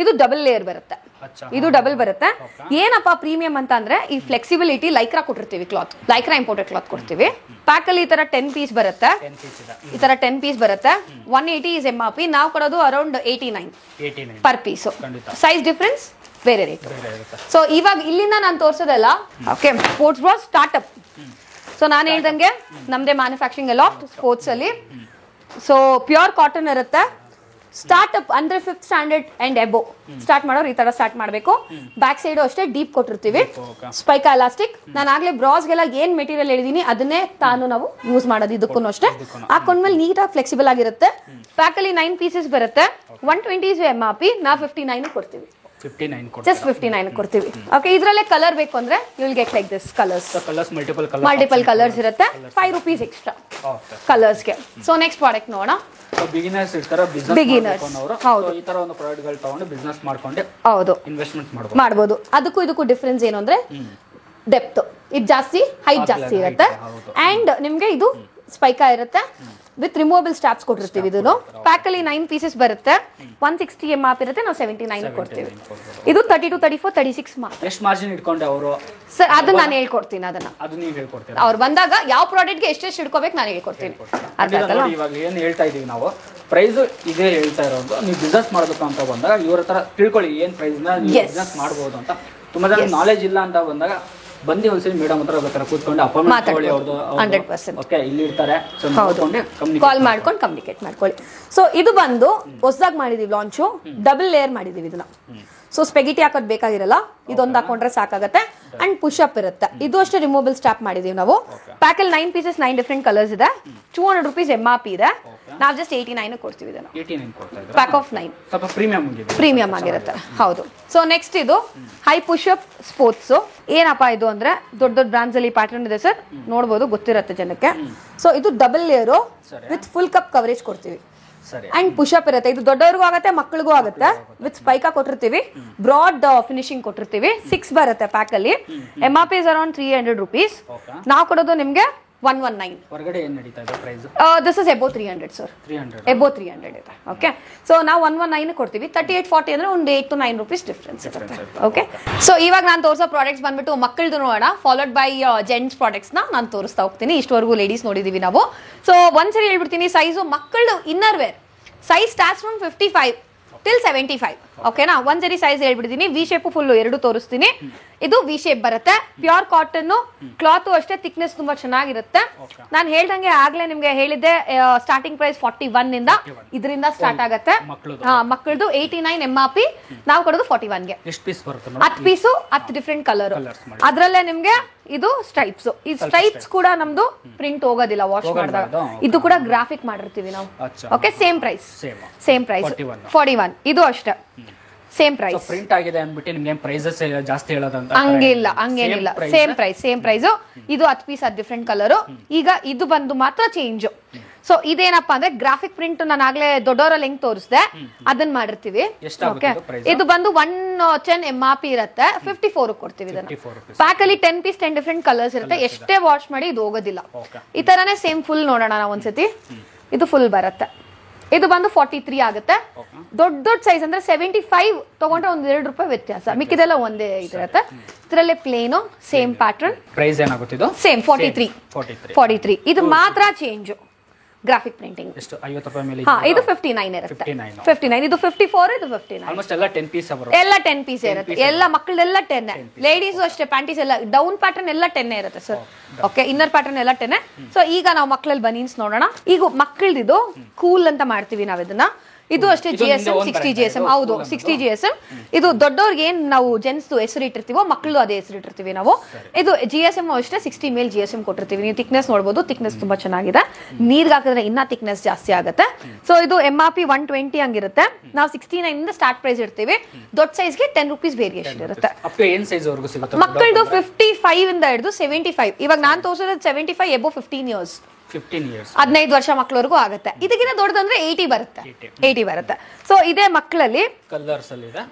ಇದು ಡಬಲ್ ಲೇಯರ್ ಬರುತ್ತೆ, ಇದು ಡಬಲ್ ಬರುತ್ತೆ. ಏನಪ್ಪಾ ಪ್ರೀಮಿಯಂ ಅಂತ ಅಂದ್ರೆ ಈ ಫ್ಲೆಕ್ಸಿಬಿಲಿಟಿ. ಲೈಕ್ರಾ ಕೊಟ್ಟಿರ್ತೀವಿ ಕ್ಲಾತ್, ಲೈಕ್ರಾ ಇಂಪೋರ್ಟೆಡ್ ಕ್ಲಾತ್ ಕೊಡ್ತೀವಿ. ಪ್ಯಾಕ್ ಅಲ್ಲಿ ಈ ತರ 10 ಪೀಸ್ ಬರುತ್ತೆ, ಈ ತರ 10 ಪೀಸ್ ಬರುತ್ತೆ. 180 is MRP, ನಾವು ಕೊಡೋದು around 89 per piece. Size difference ಬೇರೆ ರೇಟ್. ಸೊ ಇವಾಗ ಇಲ್ಲಿಂದ ನಾನು ತೋರ್ಸೋದಲ್ಲ. Okay, sports bra startup. So ನಾನು ಹೇಳ್ದಂಗೆ ನಮ್ದೇ ಮ್ಯಾನುಫ್ಯಾಕ್ಚರಿಂಗ್ ಎಲ್ಲ ಸ್ಪೋರ್ಟ್ಸ್ ಅಲ್ಲಿ. ಸೊ ಪ್ಯೂರ್ ಕಾಟನ್ ಇರುತ್ತೆ. ಸ್ಟಾರ್ಟ್ಅಪ್ ಅಂದ್ರೆ 5th standard and above start ಮಾಡೋರು ಈ ತರ ಸ್ಟಾರ್ಟ್ ಮಾಡಬೇಕು. ಬ್ಯಾಕ್ ಸೈಡ್ ಅಷ್ಟೇ ಡೀಪ್ ಕೊಟ್ಟಿರ್ತೀವಿ, ಸ್ಪೈಕಾ ಎಲಾಸ್ಟಿಕ್. ನಾನು ಆಗ್ಲೇ ಬ್ರಾಸ್ಗೆಲ್ಲ ಏನ್ ಮೆಟೀರಿಯಲ್ ಹೇಳಿದೀನಿ ಅದನ್ನೇ ನಾವು ಯೂಸ್ ಮಾಡೋದು. ಇದಕ್ಕೂ ಅಷ್ಟೇ ಹಾಕೊಂಡ್ಮೇಲೆ ನೀಟಾಗಿ ಫ್ಲೆಕ್ಸಿಬಲ್ ಆಗಿರುತ್ತೆ. ಪ್ಯಾಕ್ ಅಲ್ಲಿ 9 ಪೀಸಸ್ ಬರುತ್ತೆ. 120 is MRP, ನಾವು 59 ಕೊಡ್ತೀವಿ. ಜಸ್ಟ್ 59 ಕೊಡ್ತೀವಿ. ಓಕೆ, ಇದ್ರಲ್ಲೇ ಕಲರ್ ಬೇಕು ಅಂದ್ರೆ you will get like this colours. Multiple colours ಇರುತ್ತೆ. ₹5 ಎಕ್ಸ್ಟ್ರಾ ಕಲರ್ಸ್ಗೆ. ಸೊ ನೆಕ್ಸ್ಟ್ ಪ್ರಾಡಕ್ಟ್ ನೋಡೋಣ. ಬಿಗಿನರ್ಸ್ ಇರ್ತಾರೆ, ಬಿಸಿನೆಸ್ ಹೌದು, ಈ ತರ ಒಂದು ಪ್ರಾಡಕ್ಟ್ ಗಳು ತಗೊಂಡು ಬಿಸಿನೆಸ್ ಮಾಡ್ಕೊಂಡು ಹೌದು ಇನ್ವೆಸ್ಟ್ಮೆಂಟ್ ಮಾಡಬಹುದು. ಅದಕ್ಕೂ ಇದಕ್ಕೂ ಡಿಫರೆನ್ಸ್ ಏನು ಅಂದ್ರೆ ಡೆಪ್ತ್, ಇದು ಜಾಸ್ತಿ, ಹೈಟ್ ಜಾಸ್ತಿ ಇರುತ್ತೆ. ಅಂಡ್ ನಿಮ್ಗೆ ಇದು ಸ್ಪೈಕಾ ಇರುತ್ತೆ ವಿತ್ ರಿಮೂವಬಲ್ ಸ್ಟ್ಯಾಪ್ಸ್ ಕೊಟ್ಟಿರ್ತೀವಿ. ಇದನ್ನು ಪ್ಯಾಕ್ ಅಲ್ಲಿ 9 ಪೀಸಸ್ ಬರುತ್ತೆ. 160 MRP ಇರುತ್ತೆ, ನಾವು 79 ಕೊಡ್ತೀವಿ. ಇದು 32 34 36 ಮಾತ್ರ. ಎಷ್ಟು ಮಾರ್ಜಿನ್ ಇಟ್ಕೊಂಡೆ ಅವರು ಸರ್ ಅದನ್ನ ನಾನು ಹೇಳ್ಕೊಡ್ತೀನಿ. ಅದು ನೀವು ಹೇಳ್ಕೊಡ್ತೀರಾ? ಅವ್ರು ಬಂದಾಗ ಯಾವ ಪ್ರಾಡಕ್ಟ್ಗೆ ಎಷ್ಟೆಷ್ಟು ಇಟ್ಕೋಬೇಕು ನಾನು ಹೇಳ್ಕೊಡ್ತೀನಿ. ಇವಾಗ ಏನು ಹೇಳ್ತಾ ಇದೀವಿ ನಾವು, ಪ್ರೈಸ್ ಇದೇ ಹೇಳ್ತಾ ಇರೋದು. ನೀವು ಬಿಸ್ನೆಸ್ ಮಾಡಬೇಕು ಅಂತ ಬಂದಾಗ ಇವ್ರ ಹತ್ರ ತಿಳ್ಕೊಳ್ಳಿ ಏನ್ ಪ್ರೈಸ್ ನ ಬಿಸ್ನೆಸ್ ಮಾಡಬಹುದು ಅಂತ. ತುಂಬಾ ಜನ ನಾಲೆಜ್ ಇಲ್ಲ ಅಂತ ಬಂದಾಗ ಬಂದು ಒಂದ್ಸರಿ ಮೇಡಮ್ ಹತ್ರ ಕೂತ್ಕೊಂಡು ಅಪಾಯಿಂಟ್ಮೆಂಟ್ ತಗೊಳ್ಳಿ. ಅವ್ರದ್ದು 100% ಓಕೆ, ಇಲ್ಲಿ ಇರ್ತಾರೆ. ಕಾಲ್ ಮಾಡ್ಕೊಂಡು ಕಮ್ಯುನಿಕೇಟ್ ಮಾಡ್ಕೊಳ್ಳಿ. ಸೊ ಇದು ಬಂದು ಹೊಸದಾಗಿ ಮಾಡಿದೀವಿ ಲಾಂಚು. ಡಬಲ್ ಲೇಯರ್ ಮಾಡಿದೀವಿ ಇದನ್ನ. ಸೊ ಸ್ಪೆಗಿಟಿ ಹಾಕೋದ್ ಬೇಕಾಗಿರಲ್ಲ, ಇದೊಂದು ಹಾಕೊಂಡ್ರೆ ಸಾಕಾಗತ್ತೆ. ಅಂಡ್ ಪುಷ್ ಅಪ್ ಇರುತ್ತೆ. ಇದು ಅಷ್ಟೇ ರಿಮೂವಬಲ್ ಸ್ಟ್ಯಾಪ್ ಮಾಡಿದೀವಿ ನಾವು. ಪ್ಯಾಕ್ ಅಲ್ಲಿ 9 ಪೀಸಸ್ 9 ಡಿಫ್ರೆಂಟ್ ಕಲರ್ಸ್ ಇದೆ. ₹200 MRP ಇದೆ, ನಾವು ಜಸ್ಟ್ 89 ಕೊಡ್ತೀವಿ ಇದನ್ನ. ಪ್ಯಾಕ್ ಆಫ್ 9 ಸ್ವಲ್ಪ ಪ್ರೀಮಿಯಂ ಆಗಿರುತ್ತೆ. ಹೌದು. ಸೊ ನೆಕ್ಸ್ಟ್ ಇದು ಹೈ ಪುಷ್ ಅಪ್ ಸ್ಪೋರ್ಟ್ಸ್. ಏನಪ್ಪಾ ಇದು ಅಂದ್ರೆ ದೊಡ್ಡ ದೊಡ್ಡ ಬ್ರಾಂಡ್ಸ್ ಅಲ್ಲಿ ಪ್ಯಾಟರ್ನ್ ಇದೆ ಸರ್, ನೋಡಬಹುದು, ಗೊತ್ತಿರುತ್ತೆ ಜನಕ್ಕೆ. ಸೊ ಇದು double layer with full cup coverage ಕೊಡ್ತೀವಿ. ಅಂಡ್ ಪುಷ್ ಅಪ್ ಇರುತ್ತೆ. ಇದು ದೊಡ್ಡವ್ರಿಗೂ ಆಗುತ್ತೆ, ಮಕ್ಕಳಿಗೂ ಆಗುತ್ತೆ. ವಿತ್ ಸ್ಪೈಕಾ ಕೊಟ್ಟಿರ್ತೀವಿ, ಬ್ರಾಡ್ ಫಿನಿಶಿಂಗ್ ಕೊಟ್ಟಿರ್ತೀವಿ. 6 ಬರುತ್ತೆ ಪ್ಯಾಕ್ ಅಲ್ಲಿ. MRP is around ₹300. ನಾವು ಕೊಡೋದು ನಿಮ್ಗೆ 119. ಹೊರಗಡೆ ಏನು ನಡೀತಾ ಇದೆ price? This is above 300 sir. Above 300 ಇದೆ. ಓಕೆ, ಸೊ ನಾವು 119 ಕೊಡ್ತೀವಿ. 3840 ಅಂದ್ರೆ ಒಂದು ₹8 to ₹9 ಡಿಫ್ರೆನ್ಸ್ ಇರುತ್ತೆ. ಓಕೆ, ಸೊ ಇವಾಗ ನಾನು ತೋರಿಸೋ ಪ್ರಾಡಕ್ಟ್ಸ್ ಬಂದ್ಬಿಟ್ಟು ಮಕ್ಕಳದು ನೋಡೋಣ, ಫಾಲೋಡ್ ಬೈ ಜೆಂಟ್ಸ್ ಪ್ರಾಡಕ್ಟ್ಸ್ ನಾನು ತೋರಿಸ್ತಾ ಹೋಗ್ತೀನಿ. ಇಷ್ಟವರೆಗೂ ಲೇಡೀಸ್ ನೋಡಿದೀವಿ ನಾವು. ಸೊ ಒಂದ್ಸರಿ ಹೇಳ್ಬಿಡ್ತೀನಿ, ಸೈಜು ಮಕ್ಕಳು inner wear size starts from 55 till 75. ಓಕೆನಾ? ಒಂದ್ಸರಿ ಸೈಜ್ ಹೇಳ್ಬಿಡ್ತೀನಿ. ವಿ ಶೇಪ್ ಫುಲ್ ಎರಡು ತೋರಿಸ್ತೀನಿ. ಇದು ವಿ ಶೇಪ್ ಬರುತ್ತೆ. ಪ್ಯೂರ್ ಕಾಟನ್ ಕ್ಲಾತ್ ಅಷ್ಟೇ, ಥಿಕ್ನೆಸ್ ತುಂಬಾ ಚೆನ್ನಾಗಿರುತ್ತೆ. ನಾನು ಹೇಳ್ದಂಗೆ ಆಗ್ಲೇ ನಿಮ್ಗೆ ಹೇಳಿದ್ದೆ, ಸ್ಟಾರ್ಟಿಂಗ್ ಪ್ರೈಸ್ 41 ಇಂದ ಇದರಿಂದ ಸ್ಟಾರ್ಟ್ ಆಗುತ್ತೆ. ಮಕ್ಕಳದು 89 MRP, ನಾವು ಕೊಡೋದು 41 ಗೆ. 10 ಪೀಸು 10 ಡಿಫ್ರೆಂಟ್ ಕಲರ್. ಅದ್ರಲ್ಲೇ ನಿಮ್ಗೆ ಇದು ಸ್ಟ್ರೈಪ್ಸ್. ಈ ಸ್ಟ್ರೈಪ್ಸ್ ಕೂಡ ನಮ್ದು ಪ್ರಿಂಟ್ ಹೋಗೋದಿಲ್ಲ ವಾಶ್ ಮಾಡಿದಾಗ. ಇದು ಕೂಡ ಗ್ರಾಫಿಕ್ ಮಾಡಿರ್ತೀವಿ ನಾವು. Okay, same price 41. ಇದು ಅಷ್ಟೇ ಸೇಮ್ ಪ್ರೈಸ್. ಪ್ರಿಂಟ್ ಆಗಿದೆ ಅಂದ್ಬಿಟ್ಟು ನಿಮ್ಗೆ ಪ್ರೈಸಸ್ ಜಾಸ್ತಿ ಹೇಳೋದಂತ ಹಂಗೇನಿಲ್ಲ. Same price. ಇದು 10 ಪೀಸ್ 10 ಡಿಫ್ರೆಂಟ್ ಕಲರ್. ಈಗ ಇದು ಬಂದು ಮಾತ್ರ ಚೇಂಜ್. ಸೊ ಇದೇನಪ್ಪಾ ಅಂದ್ರೆ ಗ್ರಾಫಿಕ್ ಪ್ರಿಂಟ್ ನಾನು ಆಗ್ಲೇ ದೊಡ್ಡವರಲ್ಲಿ ಹೆಂಗ್ ತೋರಿಸ್ದೆ ಅದನ್ನ ಮಾಡಿರ್ತೀವಿ. ಓಕೆ, ಇದು ಬಂದು 110 MRP ಇರುತ್ತೆ. 54 ಕೊಡ್ತೀವಿ ಇದನ್ನ. ಪ್ಯಾಕ್ ಅಲ್ಲಿ 10 ಪೀಸ್ 10 ಡಿಫ್ರೆಂಟ್ ಕಲರ್ಸ್ ಇರುತ್ತೆ. ಎಷ್ಟೇ ವಾಶ್ ಮಾಡಿ ಇದು ಹೋಗೋದಿಲ್ಲ. ಈ ತರನೇ ಸೇಮ್ ಫುಲ್ ನೋಡೋಣ ನಾವು ಒಂದ್ಸತಿ. ಇದು ಫುಲ್ ಬರುತ್ತೆ. ಇದು ಬಂದು 43 ಆಗುತ್ತೆ. ದೊಡ್ಡ ಸೈಜ್ ಅಂದ್ರೆ 75 ತಗೊಂಡ್ರೆ ಒಂದು ₹2 ವ್ಯತ್ಯಾಸ. ಮಿಕ್ಕಿದೆಲ್ಲ ಒಂದೇ ಇದಿರುತ್ತೆ. ಇದರಲ್ಲೇ ಪ್ಲೇನು ಸೇಮ್ ಪ್ಯಾಟರ್ನ್. ಪ್ರೈಸ್ ಏನಾಗುತ್ತೆ? ಇದು ಸೇಮ್ 43. ಇದು ಮಾತ್ರ ಚೇಂಜ್. Graphic printing. ಎಷ್ಟು 50 ರೂಪಾಯಿ ಮೇಲೆ ಹಾ, ಇದು 59 ಇರುತ್ತೆ. 59 ಇದು 54 ಇದು 59. ಆಲ್ಮೋಸ್ಟ್ ಎಲ್ಲ 10 ಪೀಸ್ ಬರುತ್ತೆ. ಎಲ್ಲ 10 ಪೀಸ್ ಇರುತ್ತೆ. ಎಲ್ಲ ಮಕ್ಕಳದೆಲ್ಲ 10. ಲೇಡೀಸ್ ಅಷ್ಟೇ, ಪ್ಯಾಂಟೀಸ್ ಎಲ್ಲ ಡೌನ್ ಪ್ಯಾಟರ್ನ್ ಎಲ್ಲ 10 ಇರುತ್ತೆ ಸರ್. ಓಕೆ, ಇನ್ನರ್ ಪ್ಯಾಟರ್ನ್ ಎಲ್ಲ 10. ಸೊ ಈಗ ನಾವು ಮಕ್ಕಳಲ್ಲಿ ಬನೀನ್ಸ್ ನೋಡೋಣ. ಈಗ ಮಕ್ಕಳದಿದು ಕೂಲ್ ಅಂತ ಮಾಡ್ತೀವಿ ನಾವು ಇದನ್ನ. ಇದು ಅಷ್ಟೇ GSM 60 GSM. ಹೌದು, 60 GSM. ಇದು ದೊಡ್ಡವ್ರಿಗೆ ಏನ್ ನಾವು ಜೆಂಟ್ಸ್ ಹೆಸರು ಇಟ್ಟಿರ್ತೀವೋ ಮಕ್ಕಳು ಅದೇ ಹೆಸರು ಇಟ್ಟಿರ್ತೀವಿ ನಾವು. ಇದು GSM ಅಷ್ಟೇ 60 ಮೇಲ್ GSM ಕೊಟ್ಟಿರ್ತೀವಿ. ನೀವು ಥಿಕ್ನೆಸ್ ನೋಡಬಹುದು, ಥಿಕ್ನೆಸ್ ತುಂಬಾ ಚೆನ್ನಾಗಿದೆ. ನೀರ್ಗೆ ಹಾಕಿದ್ರೆ ಇನ್ನ ಥಿಕ್ನೆಸ್ ಜಾಸ್ತಿ ಆಗುತ್ತೆ. ಸೊ ಇದು MRP 120 ಹಂಗಿರುತ್ತೆ. ನಾವು 69 ಇಂದ ಸ್ಟಾರ್ಟ್ ಪ್ರೈಸ್ ಇಡ್ತೀವಿ. ದೊಡ್ಡ ಸೈಜ್ಗೆ 10 ರೂಪೀಸ್ ವೇರಿಯೇಷನ್ ಇರುತ್ತೆ. ಏನ್ ಸೈಜ್ ವರೆಗೂ ಸಿಗುತ್ತೆ? ಮಕ್ಕಳದು 55 ಇಂದ ಹಿಡಿದು 75. ಇವಾಗ ನಾನು ತೋರಿಸೋದು 75 ಎಬೋ 15 ಇಯರ್ಸ್. 15 ವರ್ಷ ಮಕ್ಕಳವರೆಗೂ ಆಗುತ್ತೆ. ಇದಕ್ಕಿಂತ ದೊಡ್ಡದಂದ್ರೆ 80 ಬರುತ್ತೆ. 80 ಬರುತ್ತೆ. ಸೊ ಇದೇ ಮಕ್ಕಳಲ್ಲಿ ಕಲರ್ಸ್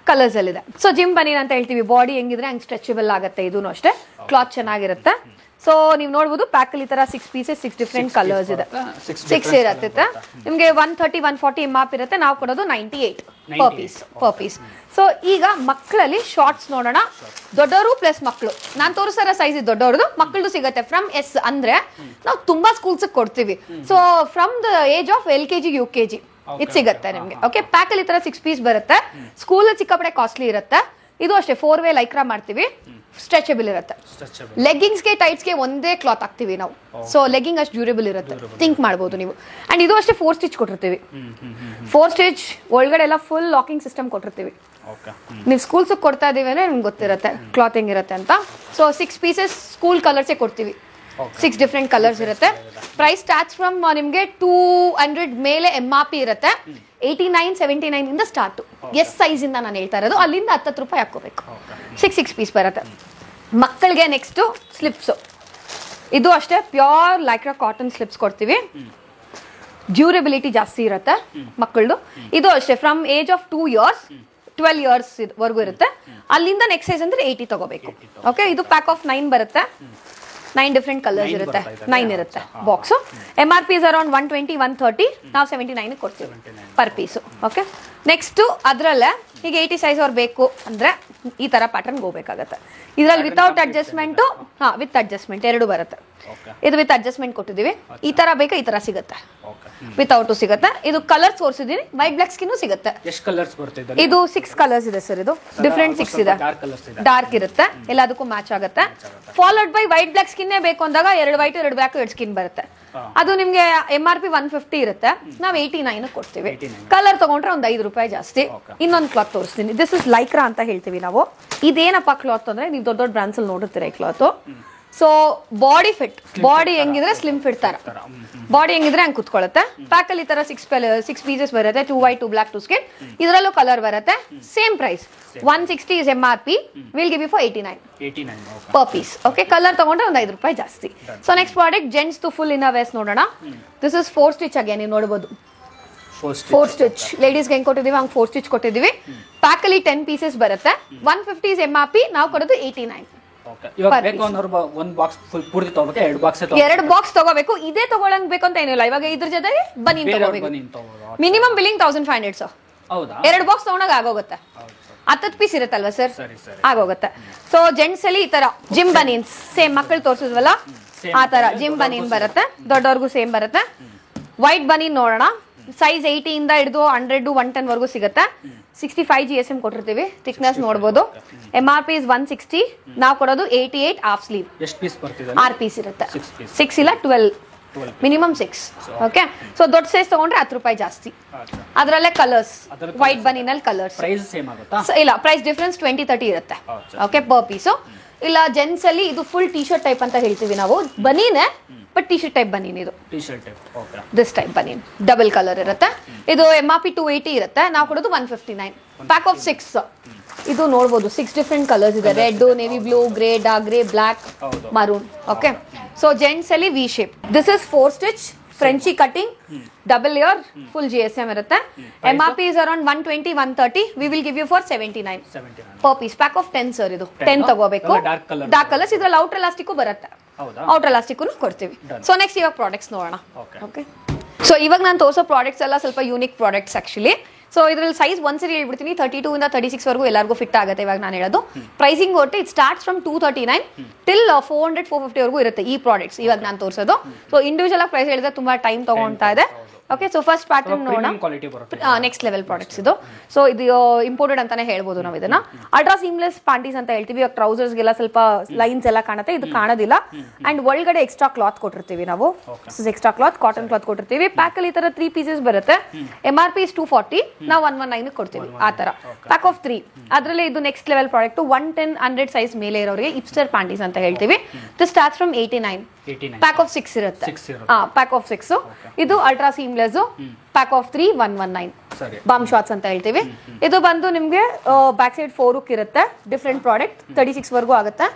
ಅಲ್ಲಿ ಇದೆ. ಸೊ ಜಿಮ್ ಬನೀನ್ ಅಂತ ಹೇಳ್ತೀವಿ. ಬಾಡಿ ಹೆಂಗಿದ್ರೆ ಹಂಗ್ ಸ್ಟ್ರೆಚಬಲ್ ಆಗುತ್ತೆ. ಇದೂ ಅಷ್ಟೇ, ಕ್ಲಾತ್ ಚೆನ್ನಾಗಿರುತ್ತೆ. ಸೊ ನೀವು ನೋಡಬಹುದು ಪ್ಯಾಕ್ ಅಲ್ಲಿ ಈ ತರ 6 ಪೀಸಸ್ 6 ಡಿಫ್ರೆಂಟ್ ಕಲರ್ಸ್ ಇದೆ. 6 ಇರುತ್ತೆ. ನಿಮ್ಗೆ 130 140 MRP ಇರುತ್ತೆ. ನಾವು ಕೊಡೋದು 98 ಪರ್ ಪೀಸ್. ಸೊ ಈಗ ಮಕ್ಕಳಲ್ಲಿ ಶಾರ್ಟ್ಸ್ ನೋಡೋಣ. ದೊಡ್ಡವರು ಪ್ಲಸ್ ಮಕ್ಕಳು. ನಾನು ತೋರಿಸೋ ಸೈಜ್ ದೊಡ್ಡವ್ರದ್ದು, ಮಕ್ಕಳದು ಸಿಗುತ್ತೆ ಫ್ರಮ್ S ಅಂದ್ರೆ ನಾವು ತುಂಬಾ ಸ್ಕೂಲ್ಸ್ ಕೊಡ್ತೀವಿ. So from the age of LKG UKG ಇದು ಸಿಗುತ್ತೆ ನಿಮ್ಗೆ. ಓಕೆ, ಪ್ಯಾಕ್ ಅಲ್ಲಿ ಈ ತರ 6 ಪೀಸ್ ಬರುತ್ತೆ. ಸ್ಕೂಲ್ ಚಿಕ್ಕಪಡೆ ಕಾಸ್ಟ್ಲಿ ಇರುತ್ತೆ. ಇದು ಅಷ್ಟೇ 4 ವೇ ಲೈಕ್ರಾ ಮಾಡ್ತೀವಿ. ಸ್ಟ್ರೆಚಬಲ್ ಇರುತ್ತೆ. ಲೆಗ್ಗಿಂಗ್ಸ್ಗೆ ಟೈಟ್ಸ್ಗೆ ಒಂದೇ ಕ್ಲಾತ್ ಹಾಕ್ತಿವಿ ನಾವು. ಸೊ ಲೆಗ್ಗಿಂಗ್ ಅಷ್ಟು ಡ್ಯೂರೇಬಲ್ ಇರುತ್ತೆ. ಥಿಂಕ್ ಮಾಡ್ಬೋದು ನೀವು. ಅಂಡ್ ಇದು ಅಷ್ಟೇ 4 ಸ್ಟಿಚ್ ಕೊಟ್ಟಿರ್ತೀವಿ. 4 ಸ್ಟಿಚ್ ಒಳಗಡೆ ಎಲ್ಲ ಫುಲ್ ಲಾಕಿಂಗ್ ಸಿಸ್ಟಮ್ ಕೊಟ್ಟಿರ್ತೀವಿ. ನೀವು ಸ್ಕೂಲ್ಸ್ ಕೊಡ್ತಾ ಇದೀವಿ ಅಂದ್ರೆ ನಿಮ್ಗೆ ಗೊತ್ತಿರುತ್ತೆ ಕ್ಲಾತ್ ಹೆಂಗಿರುತ್ತೆ ಅಂತ. ಸೊ 6 ಪೀಸಸ್ ಸ್ಕೂಲ್ ಕಲರ್ಸೇ ಕೊಡ್ತೀವಿ. 6 ಡಿಫ್ರೆಂಟ್ ಕಲರ್ಸ್ ಇರುತ್ತೆ. ಪ್ರೈಸ್ ಸ್ಟಾರ್ಟ್ಸ್ ಫ್ರಮ್ ನಿಮ್ಗೆ 200 ಮೇಲೆ MRP ಇರುತ್ತೆ. 89 79 ಇಂದ ಸ್ಟಾರ್ಟ್. ಎಸ್ ಸೈಜ್ ಇಂದ ನಾನು ಹೇಳ್ತಾ ಇರೋದು. ಅಲ್ಲಿಂದ 10 ರೂಪಾಯಿ ಹಾಕೋಬೇಕು. 6 ಪೀಸ್ ಬರುತ್ತೆ. ಮಕ್ಕಳಿಗೆ ನೆಕ್ಸ್ಟ್ ಸ್ಲಿಪ್ಸ್. ಇದು ಅಷ್ಟೇ ಪ್ಯೂರ್ ಲೈಕ್ರಾ ಕಾಟನ್ ಸ್ಲಿಪ್ಸ್ ಕೊಡ್ತೀವಿ. ಡ್ಯೂರಬಿಲಿಟಿ ಜಾಸ್ತಿ ಇರುತ್ತೆ ಮಕ್ಕಳದು. ಇದು ಅಷ್ಟೇ from age of 2 years 12 years ವರೆಗೂ ಇರುತ್ತೆ. ಅಲ್ಲಿಂದ ನೆಕ್ಸ್ಟ್ ಸೈಜ್ ಅಂದ್ರೆ 80 ತಗೋಬೇಕು. ಓಕೆ, ಇದು ಪ್ಯಾಕ್ ಆಫ್ 9 ಬರುತ್ತೆ. 9 ಡಿಫ್ರೆಂಟ್ ಕಲರ್ಸ್ ಇರುತ್ತೆ. 9 ಇರುತ್ತೆ ಬಾಕ್ಸ್. MRP is around 120 130. ನಾವು 79 ಕೊಡ್ತೀವಿ ಪರ್ ಪೀಸು. ಓಕೆ, ನೆಕ್ಸ್ಟ್ ಅದ್ರಲ್ಲೇ ಈಗ 80 ಸೈಜ್ ಅವ್ರು ಬೇಕು ಅಂದ್ರೆ ಈ ತರ ಪ್ಯಾಟರ್ನ್ ಹೋಗ್ಬೇಕಾಗತ್ತೆ. ಇದ್ರಲ್ಲಿ ವಿತೌಟ್ ಅಡ್ಜಸ್ಟ್ಮೆಂಟ್, ವಿತ್ ಅಡ್ಜಸ್ಟ್ಮೆಂಟ್ ಎರಡು ಬರುತ್ತೆ. ಇದು ವಿತ್ ಅಡ್ಜಸ್ಟ್ಮೆಂಟ್ ಕೊಟ್ಟಿದೀವಿ. ಈ ತರ ಬೇಕಾ ಈ ತರ ಸಿಗುತ್ತೆ. ವಿತೌಟ್ ಸಿಗುತ್ತೆ. ಇದು ಕಲರ್ಸ್ ತೋರಿಸಿದೀನಿ. ವೈಟ್ ಬ್ಲಾಕ್ ಸ್ಕಿನ್ ಸಿಗುತ್ತೆ. ಇದು 6 ಕಲರ್ಸ್ ಇದೆ ಸರ್. ಇದು ಡಿಫ್ರೆಂಟ್ 6 ಇದೆ. ಡಾರ್ಕ್ ಇರುತ್ತೆ, ಎಲ್ಲದಕ್ಕೂ ಮ್ಯಾಚ್ ಆಗುತ್ತೆ. Followed by white black skin ಬೇಕು ಅಂದಾಗ 2 ವೈಟ್ 2 ಬ್ಲಾಕ್ 2 ಸ್ಕಿನ್ ಬರುತ್ತೆ. ಅದು ನಿಮ್ಗೆ MRP 150 ಇರುತ್ತೆ. ನಾವು 89 ಕೊಡ್ತೀವಿ. ಕಲರ್ ತಗೊಂಡ್ರೆ ಒಂದು 5 ರೂಪಾಯಿ ಜಾಸ್ತಿ. ಇನ್ನೊಂದು ಕ್ಲಾತ್ ತೋರಿಸ್ತೀನಿ. ದಿಸ್ ಇಸ್ ಲೈಕ್ರಾ ಅಂತ ಹೇಳ್ತೀವಿ ನಾವು. ಇದೇನಪ್ಪ ಕ್ಲಾತ್ ಅಂದ್ರೆ ನೀವು ದೊಡ್ಡ ದೊಡ್ಡ ಬ್ರಾಂಡ್ಸ್ ಅಲ್ಲಿ ನೋಡಿರ್ತೀರ ಈ cloth. So body fit, body ಹೆಂಗಿದ್ರೆ ಸ್ಲಿಮ್ ಫಿಟ್ ತರ, ಬಾಡಿ ಹೆಂಗಿದ್ರೆ ಹಂಗೆ ಕುತ್ಕೊಳ್ಳುತ್ತೆ. ಪ್ಯಾಕ್ ಅಲ್ಲಿ ಈ ತರ 6 ಪೀಸಸ್ ಬರುತ್ತೆ. 2 ವೈಟ್ 2 ಬ್ಲಾಕ್ 2 ಸ್ಕಿನ್. ಇದರಲ್ಲೂ ಕಲರ್ ಬರುತ್ತೆ. Same price 160 is MRP. Will give you for 89 per piece. Okay, colour ತಗೊಂಡ್ರೆ ಒಂದು 5 ರೂಪಾಯಿ ಜಾಸ್ತಿ. So next product gents to full inner wears ನೋಡೋಣ. This is 4 stitch again. ನೀವು ನೋಡಬಹುದು 4 ಸ್ಟಿಚ್. ಲೇಡೀಸ್ಗೆ ಹೆಂಗ್ ಕೊಟ್ಟಿದೀವಿ ಹಂಗೆ 4 ಸ್ಟಿಚ್ ಕೊಟ್ಟಿದೀವಿ. ಪ್ಯಾಕ್ ಅಲ್ಲಿ 10 ಪೀಸಸ್ ಬರುತ್ತೆ. 150 is MRP. ನಾವು ಕೊಡೋದು 89. ಎರಡು ಬಾಕ್ಸ್ ತಗೋಬೇಕು. ಇದೇ ತಗೊಳಂಗ್ ಬೇಕು ಅಂತ ಏನಿಲ್ಲ. ಇವಾಗ ಇದ್ರ ಜೊತೆ ಬನೀನ್ ತಗೋಬೇಕು. Minimum billing 1500 sir. 2 ಬಾಕ್ಸ್ ತಗೊಂಡಾಗ ಆಗೋಗುತ್ತೆ. 10 ಪೀಸ್ ಇರುತ್ತಲ್ವಾ ಸರ್, ಆಗೋಗುತ್ತೆ. ಸೊ ಜೆಂಟ್ಸ್ ಅಲ್ಲಿ ಈ ತರ ಜಿಮ್ ಬನೀನ್ಸ್ ಸೇಮ್ ಮಕ್ಕಳು ತೋರಿಸಿದ್ವಲ್ಲ ಆ ತರ ಜಿಮ್ ಬನೀನ್ ಬರುತ್ತೆ. ದೊಡ್ಡವ್ರಿಗೂ ಸೇಮ್ ಬರುತ್ತೆ. ವೈಟ್ ಬನೀನ್ ನೋಡೋಣ. ಸೈಜ್ 80 ಇಂದ ಹಿಡಿದು 100 110 ವರೆಗೂ ಸಿಗುತ್ತೆ. 65 GSM ಕೊಟ್ಟಿರ್ತೀವಿ. ಥಿಕ್ನೆಸ್ ನೋಡಬಹುದು. MRP is 160. ನಾವು ಕೊಡೋದು 88 ಹಾಫ್ ಸ್ಲೀವ್. 6 ಪೀಸ್ ಇರುತ್ತೆ. 6 ಇಲ್ಲ 12 ಮಿನಿಮಮ್ 6. ಓಕೆ, ಸೊ ದೊಡ್ಡ ಸೈಜ್ ತಗೊಂಡ್ರೆ 10 ರೂಪಾಯಿ ಜಾಸ್ತಿ. ಅದರಲ್ಲೇ ಕಲರ್ಸ್ ವೈಟ್ ಬನೀನಲ್ಲಿ ಕಲರ್ಸ್ ಇಲ್ಲ. ಪ್ರೈಸ್ ಡಿಫರೆನ್ಸ್ 20-30 ಇರುತ್ತೆ. Okay, per piece. ಇಲ್ಲ ಜೆಂಟ್ಸ್ ಅಲ್ಲಿ ಇದು ಫುಲ್ ಟಿ ಶರ್ಟ್ ಟೈಪ್ ಅಂತ ಹೇಳ್ತೀವಿ ನಾವು. ಬನೀನೇ ಬಟ್ ಟಿ ಶರ್ಟ್ ಟೈಪ್ ಬನೀನ್. ಇದು ದಿಸ್ ಟೈಪ್ ಬನೀನ್ ಡಬಲ್ ಕಲರ್ ಇರುತ್ತೆ. ಇದು MRP 280 ಇರುತ್ತೆ. ನಾವು ಕೊಡೋದು 159. Pack of 6. ಇದು ನೋಡಬಹುದು 6 ಡಿಫ್ರೆಂಟ್ ಕಲರ್ಸ್ ಇದೆ. Red, navy blue, grey, dark grey, black, maroon. Okay, so gents ಅಲ್ಲಿ V shape. This is 4 stitch Frenchie cutting, double ear, full GSM ಇರುತ್ತೆ. MRP is around 120 130. we will give you for 79 per piece. pack of 10 sir. ಇದು 10 ತಗೋಬೇಕು. Dark colours. ಇದ್ರಲ್ಲಿ outer elastic ಬರುತ್ತೆ. Outer elastic ಕೊಡ್ತೀವಿ. So next ಇವಾಗ products ನೋಡೋಣ. Okay, so ಇವಾಗ ನಾನು ತೋರಿಸೋ ಪ್ರಾಡಕ್ಟ್ಸ್ ಎಲ್ಲ ಸ್ವಲ್ಪ ಯೂನಿಕ್ ಪ್ರಾಡಕ್ಟ್ಸ್ ಆಕ್ಚುಲಿ. ಸೊ ಇದ್ರಲ್ಲಿ ಸೈಜ್ ಒಂದ್ಸರಿ ಹೇಳ್ಬಿಡ್ತೀನಿ 32 ಇಂದ 36 ವರೆಗೂ ಎಲ್ಲರಿಗೂ ಫಿಟ್ ಆಗುತ್ತೆ. ಇವಾಗ ನಾನು ಹೇಳೋದು ಪ್ರೈಸಿಂಗ್ ಒಟ್ಟು ಇಟ್ ಸ್ಟಾರ್ಟ್ಸ್ ಫ್ರಮ್ 239 ಟಿಲ್ 400-450 ವರೆಗೂ ಇರುತ್ತೆ ಈ ಪ್ರಾಡಕ್ಟ್ಸ್ ಇವಾಗ ನಾನು ತೋರಿಸೋದು. ಸೊ ಇಂಡಿವಿಜುವಲ್ ಆಗಿ ಪ್ರೈಸ್ ಹೇಳಿದ್ರೆ ತುಂಬಾ ಟೈಮ್ ತಗೊಳ್ತಾ ಇದೆ. ಓಕೆ, ಸೊ ಫಸ್ಟ್ ಪ್ಯಾಟರ್ನ್ ನೋಡೋಣ. ನೆಕ್ಸ್ಟ್ ಲೆವೆಲ್ ಪ್ರಾಡಕ್ಟ್ಸ್ ಇದು. ಸೊ ಇದು ಇಂಪೋರ್ಟೆಡ್ ಅಂತಾನೆ ಹೇಳ್ಬೋದು ನಾವು ಇದನ್ನ. ಅಲ್ಟ್ರಾ ಸೀಮ್ಲೆಸ್ ಪ್ಯಾಂಟೀಸ್ ಅಂತ ಹೇಳ್ತೀವಿ. ಇವಾಗ ಟ್ರೌಸರ್ಸ್ಗೆಲ್ಲ ಸ್ವಲ್ಪ ಲೈನ್ಸ್ ಎಲ್ಲ ಕಾಣುತ್ತೆ, ಇದು ಕಾಣೋದಿಲ್ಲ. ಅಂಡ್ ಒಳಗಡೆ ಎಕ್ಸ್ಟ್ರಾ ಕ್ಲಾತ್ ಕೊಟ್ಟಿರ್ತೀವಿ ನಾವು. ಎಕ್ಸ್ಟ್ರಾ ಕ್ಲಾತ್, ಕಾಟನ್ ಕ್ಲಾತ್ ಕೊಟ್ಟಿರ್ತೀವಿ. ಪ್ಯಾಕ್ ಅಲ್ಲಿ ಈ ತರ 3 ಪೀಸಸ್ ಬರುತ್ತೆ. MRP is 240, ನಾವು 119 ಕೊಡ್ತೀವಿ ಆ ತರ. ಪ್ಯಾಕ್ ಆಫ್ 3 ಅದರಲ್ಲಿ ಇದು ನೆಕ್ಸ್ಟ್ ಲೆವೆಲ್ ಪ್ರಾಡಕ್ಟ್ 110-100 ಸೈಜ್ ಮೇಲೆ ಇರೋರಿಗೆ ಹಿಪ್ಸ್ಟರ್ ಪ್ಯಾಂಟೀಸ್ ಅಂತ ಹೇಳ್ತೀವಿ. This starts from 89. Pack of 6 ಇರುತ್ತೆ. ಪ್ಯಾಕ್ ಆಫ್ 6 ಇದು ultra seamless. Pack of 3 119 bomb shorts ಅಂತ ಹೇಳ್ತೀವಿ. ಇದು ಬಂದು ನಿಮ್ಗೆ ಬ್ಯಾಕ್ ಸೈಡ್ 4 ಇರುತ್ತೆ. ಡಿಫ್ರೆಂಟ್ ಪ್ರಾಡಕ್ಟ್ 36 ವರೆಗೂ ಆಗುತ್ತೆ.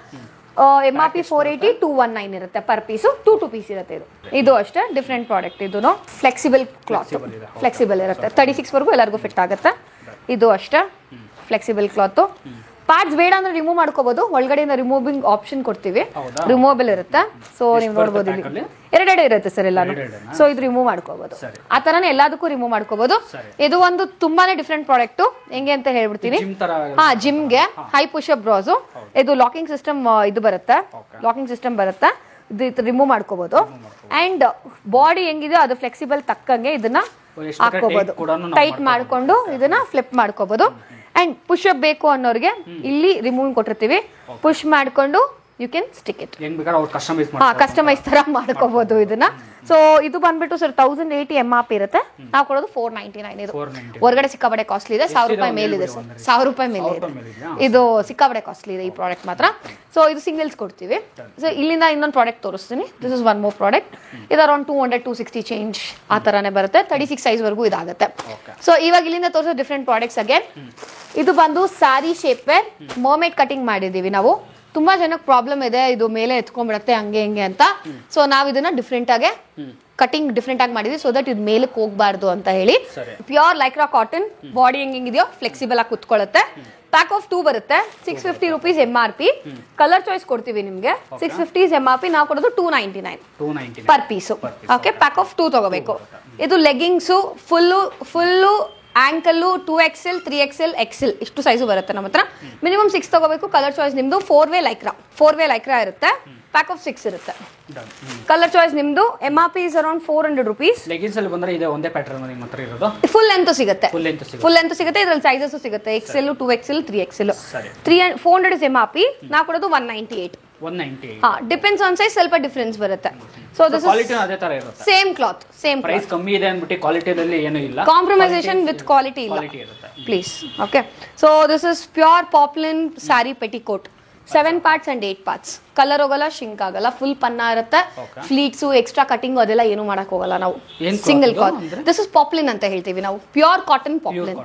MRP 480 219 ಇರುತ್ತೆ ಪರ್ ಪೀಸು. 2 ಪೀಸ್ ಇರುತ್ತೆ ಇದು ಅಷ್ಟೇ ಡಿಫ್ರೆಂಟ್ ಪ್ರಾಡಕ್ಟ್. ಇದು ಫ್ಲೆಕ್ಸಿಬಲ್ ಕ್ಲಾತ್, ಫ್ಲೆಕ್ಸಿಬಲ್ ಇರುತ್ತೆ. 36 ವರೆಗೂ ಎಲ್ಲರಿಗೂ ಫಿಟ್ ಆಗುತ್ತೆ. ಇದು ಅಷ್ಟೇ ಫ್ಲೆಕ್ಸಿಬಲ್ ಕ್ಲಾತ್. ಪಾರ್ಟ್ಸ್ ಬೇಡ ಅಂದ್ರೆ ರಿಮೂವ್ ಮಾಡ್ಕೋಬಹುದು. ಒಳಗಡೆಯಿಂದ ರಿಮೂವಿಂಗ್ ಆಪ್ಷನ್ ಕೊಡ್ತೀವಿ, ರಿಮೂವಬಲ್ ಇರುತ್ತೆ. ಸೊ ನೀವು ನೋಡಬಹುದು ಇಲ್ಲಿ ಎರಡೆರಡು ಇರುತ್ತೆ ಸರ್ ಎಲ್ಲಾನು. ಸೊ ಇದು ರಿಮೂವ್ ಮಾಡ್ಕೋಬಹುದು. ಆ ತರನೇ ಎಲ್ಲದಕ್ಕೂ ರಿಮೂವ್ ಮಾಡ್ಕೋಬಹುದು. ಇದು ಒಂದು ತುಂಬಾನೇ ಡಿಫ್ರೆಂಟ್ ಪ್ರಾಡಕ್ಟ್. ಹೆಂಗೆ ಅಂತ ಹೇಳ್ಬಿಡ್ತೀನಿ. ಜಿಮ್ಗೆ ಹೈ ಪುಷಪ್ ಬ್ರಾಸ್. ಇದು ಲಾಕಿಂಗ್ ಸಿಸ್ಟಮ್ ಇದು ಬರುತ್ತೆ, ಲಾಕಿಂಗ್ ಸಿಸ್ಟಮ್ ಬರುತ್ತೆ. ಇದು ರಿಮೂವ್ ಮಾಡ್ಕೋಬಹುದು. ಅಂಡ್ ಬಾಡಿ ಹೆಂಗಿದೆ ಅದು ಫ್ಲೆಕ್ಸಿಬಲ್ ತಕ್ಕಂಗೆ ಇದನ್ನ ಹಾಕೋಬಹುದು. ಟೈಟ್ ಮಾಡ್ಕೊಂಡು ಇದನ್ನ ಫ್ಲಿಪ್ ಮಾಡ್ಕೋಬಹುದು. ಅಂಡ್ ಪುಷ್ ಅಪ್ ಬೇಕು ಅನ್ನೋರಿಗೆ ಇಲ್ಲಿ ರಿಮೂವ್ ಕೊಟ್ಟಿರ್ತೀವಿ. ಪುಷ್ ಮಾಡ್ಕೊಂಡು you can stick it. Customise ತರ ಮಾಡ್ಕೋಬಹುದು ಇದನ್ನ. ಸೊ ಇದು ಬಂದ್ಬಿಟ್ಟು ಸರ್ 1080 MRP ಇರುತ್ತೆ. ನಾವು ಕೊಡೋದು 499. ಇದು ಹೊರಗಡೆ ಸಿಕ್ಕಾಬಡೆ ಕಾಸ್ಟ್ಲಿ ಇದೆ. 1000 ರೂಪಾಯಿ ಮೇಲಿದೆ ಸರ್, 1000 ರೂಪಾಯಿ ಮೇಲೆ ಇದೆ. ಇದು ಸಿಕ್ಕಾಬಡೆ ಕಾಸ್ಟ್ಲಿ ಇದೆ ಈ ಪ್ರಾಡಕ್ಟ್ ಮಾತ್ರ. ಸೊ ಇದು ಸಿಂಗಲ್ಸ್ ಕೊಡ್ತೀವಿ. ಸೊ ಇಲ್ಲಿಂದ ಇನ್ನೊಂದು ಪ್ರಾಡಕ್ಟ್ ತೋರಿಸ್ತೀನಿ. This is one more product. ಇದು ಅರೌಂಡ್ 200-260 ಚೇಂಜ್ ಆ ತರಾನೇ ಬರುತ್ತೆ. 36 ಸೈಜ್ ವರೆಗೂ ಇದಾಗುತ್ತೆ. ಸೊ ಇವಾಗ ಇಲ್ಲಿಂದ ತೋರಿಸೋ ಡಿಫ್ರೆಂಟ್ ಪ್ರಾಡಕ್ಟ್ಸ್ ಅಗೇನ್. ಇದು ಬಂದು ಸ್ಯಾರಿ ಶೇಪ್ ವೇರ್ ಮರ್ಮೇಡ್ ಕಟಿಂಗ್ ಮಾಡಿದೀವಿ ನಾವು. ತುಂಬಾ ಜನಕ್ಕೆ ಪ್ರಾಬ್ಲಮ್ ಇದೆ ಇದು ಮೇಲೆ ಎತ್ಕೊಂಡ್ಬಿಡತ್ತೆ ಹಂಗೆ ಹಿಂಗೆ ಅಂತ. ಸೊ ನಾವ್ ಇದನ್ನ ಡಿಫ್ರೆಂಟ್ ಆಗಿ ಕಟಿಂಗ್ ಡಿಫ್ರೆಂಟ್ ಆಗಿ ಮಾಡಿದ್ವಿ ಸೊ ದಟ್ ಇದು ಮೇಲಕ್ಕೆ ಹೋಗ್ಬಾರ್ದು ಅಂತ ಹೇಳಿ. ಪ್ಯೂರ್ ಲೈಕ್ರಾ ಕಾಟನ್, ಬಾಡಿ ಹೆಂಗಿದೆಯೋ ಫ್ಲೆಕ್ಸಿಬಲ್ ಆಗಿ ಕುತ್ಕೊಳ್ಳುತ್ತೆ. ಪ್ಯಾಕ್ ಆಫ್ 2 ಬರುತ್ತೆ. 650 rupees MRP. ಕಲರ್ ಚಾಯ್ಸ್ ಕೊಡ್ತೀವಿ ನಿಮ್ಗೆ. 650 MRP, ನಾವು ಕೊಡೋದು 299 per piece. Okay, pack of 2 ತಗೋಬೇಕು. ಇದು leggings full ankle 2XL 3XL XL ಇಷ್ಟು ಸೈಜು ಬರುತ್ತೆ ನಮ್ಮ ಹತ್ರ. ಮಿನಿಮಮ್ 6 ತಗೋಬೇಕು. ಕಲರ್ ಚಾಯ್ಸ್ ನಿಮ್ದು 4-way ಲೈಕ್ರಾ ಇರುತ್ತೆ. ಪ್ಯಾಕ್ ಆಫ್ 6 ಇರುತ್ತೆ. ಕಲರ್ ಚಾಯ್ಸ್ ನಿಮ್ದು. MRP is around 400 rupees. Leggings ಅಲ್ಲಿ ಬಂದ್ರೆ ಇದೆ ಒಂದೇ ಪ್ಯಾಟರ್ನ್ ನಿಮ್ಮ ಹತ್ರ ಇರೋದು. ಫುಲ್ ಲೆಂತ್ ಸಿಗುತ್ತೆ. ಇದ್ರಲ್ಲಿ ಸೈಜಸ್ ಸಿಗುತ್ತೆ. XL 2XL 3XL. 400 is MRP. ನಾವು ಕೊಡೋದು 198. ಡಿಪೆಂಡ್ಸ್ ಆನ್ ಸೈಜ್, ಸ್ವಲ್ಪ ಡಿಫರೆನ್ಸ್ ಬರುತ್ತೆ. ಸೊ ದಿಸ್ ಕ್ವಾಲಿಟಿ ಅದೇ ತರ ಇರುತ್ತೆ. ಸೇಮ್ ಕ್ಲಾತ್, ಸೇಮ್ ಪ್ರೈಸ್ ಕಮ್ಮಿ ಇದೆ ಅನ್ಬಿಟ್ಟು ಕ್ವಾಲಿಟಿಯಲ್ಲಿ ಏನೂ ಇಲ್ಲ. ಕಾಂಪ್ರಮೈಸೇಷನ್ ವಿತ್ ಕ್ವಾಲಿಟಿ ಇಲ್ಲ please. Okay, so this is pure poplin sari petticoat. 7 parts and 8 parts. Colour ಹೋಗಲ್ಲ, ಶಿಂಕ್ ಆಗಲ್ಲ, ಫುಲ್ ಪನ್ನ ಇರುತ್ತೆ. ಫ್ಲೀಟ್ಸ್ ಎಕ್ಸ್ಟ್ರಾ ಕಟಿಂಗ್ ಅದೆಲ್ಲ ಏನು ಮಾಡಕ್ ಹೋಗಲ್ಲ ನಾವು. Single cloth. ದಿಸ್ ಇಸ್ ಪಾಪ್ಲಿನ್ ಅಂತ ಹೇಳ್ತೀವಿ ನಾವು. Pure cotton ಪಾಪ್ಲಿನ್.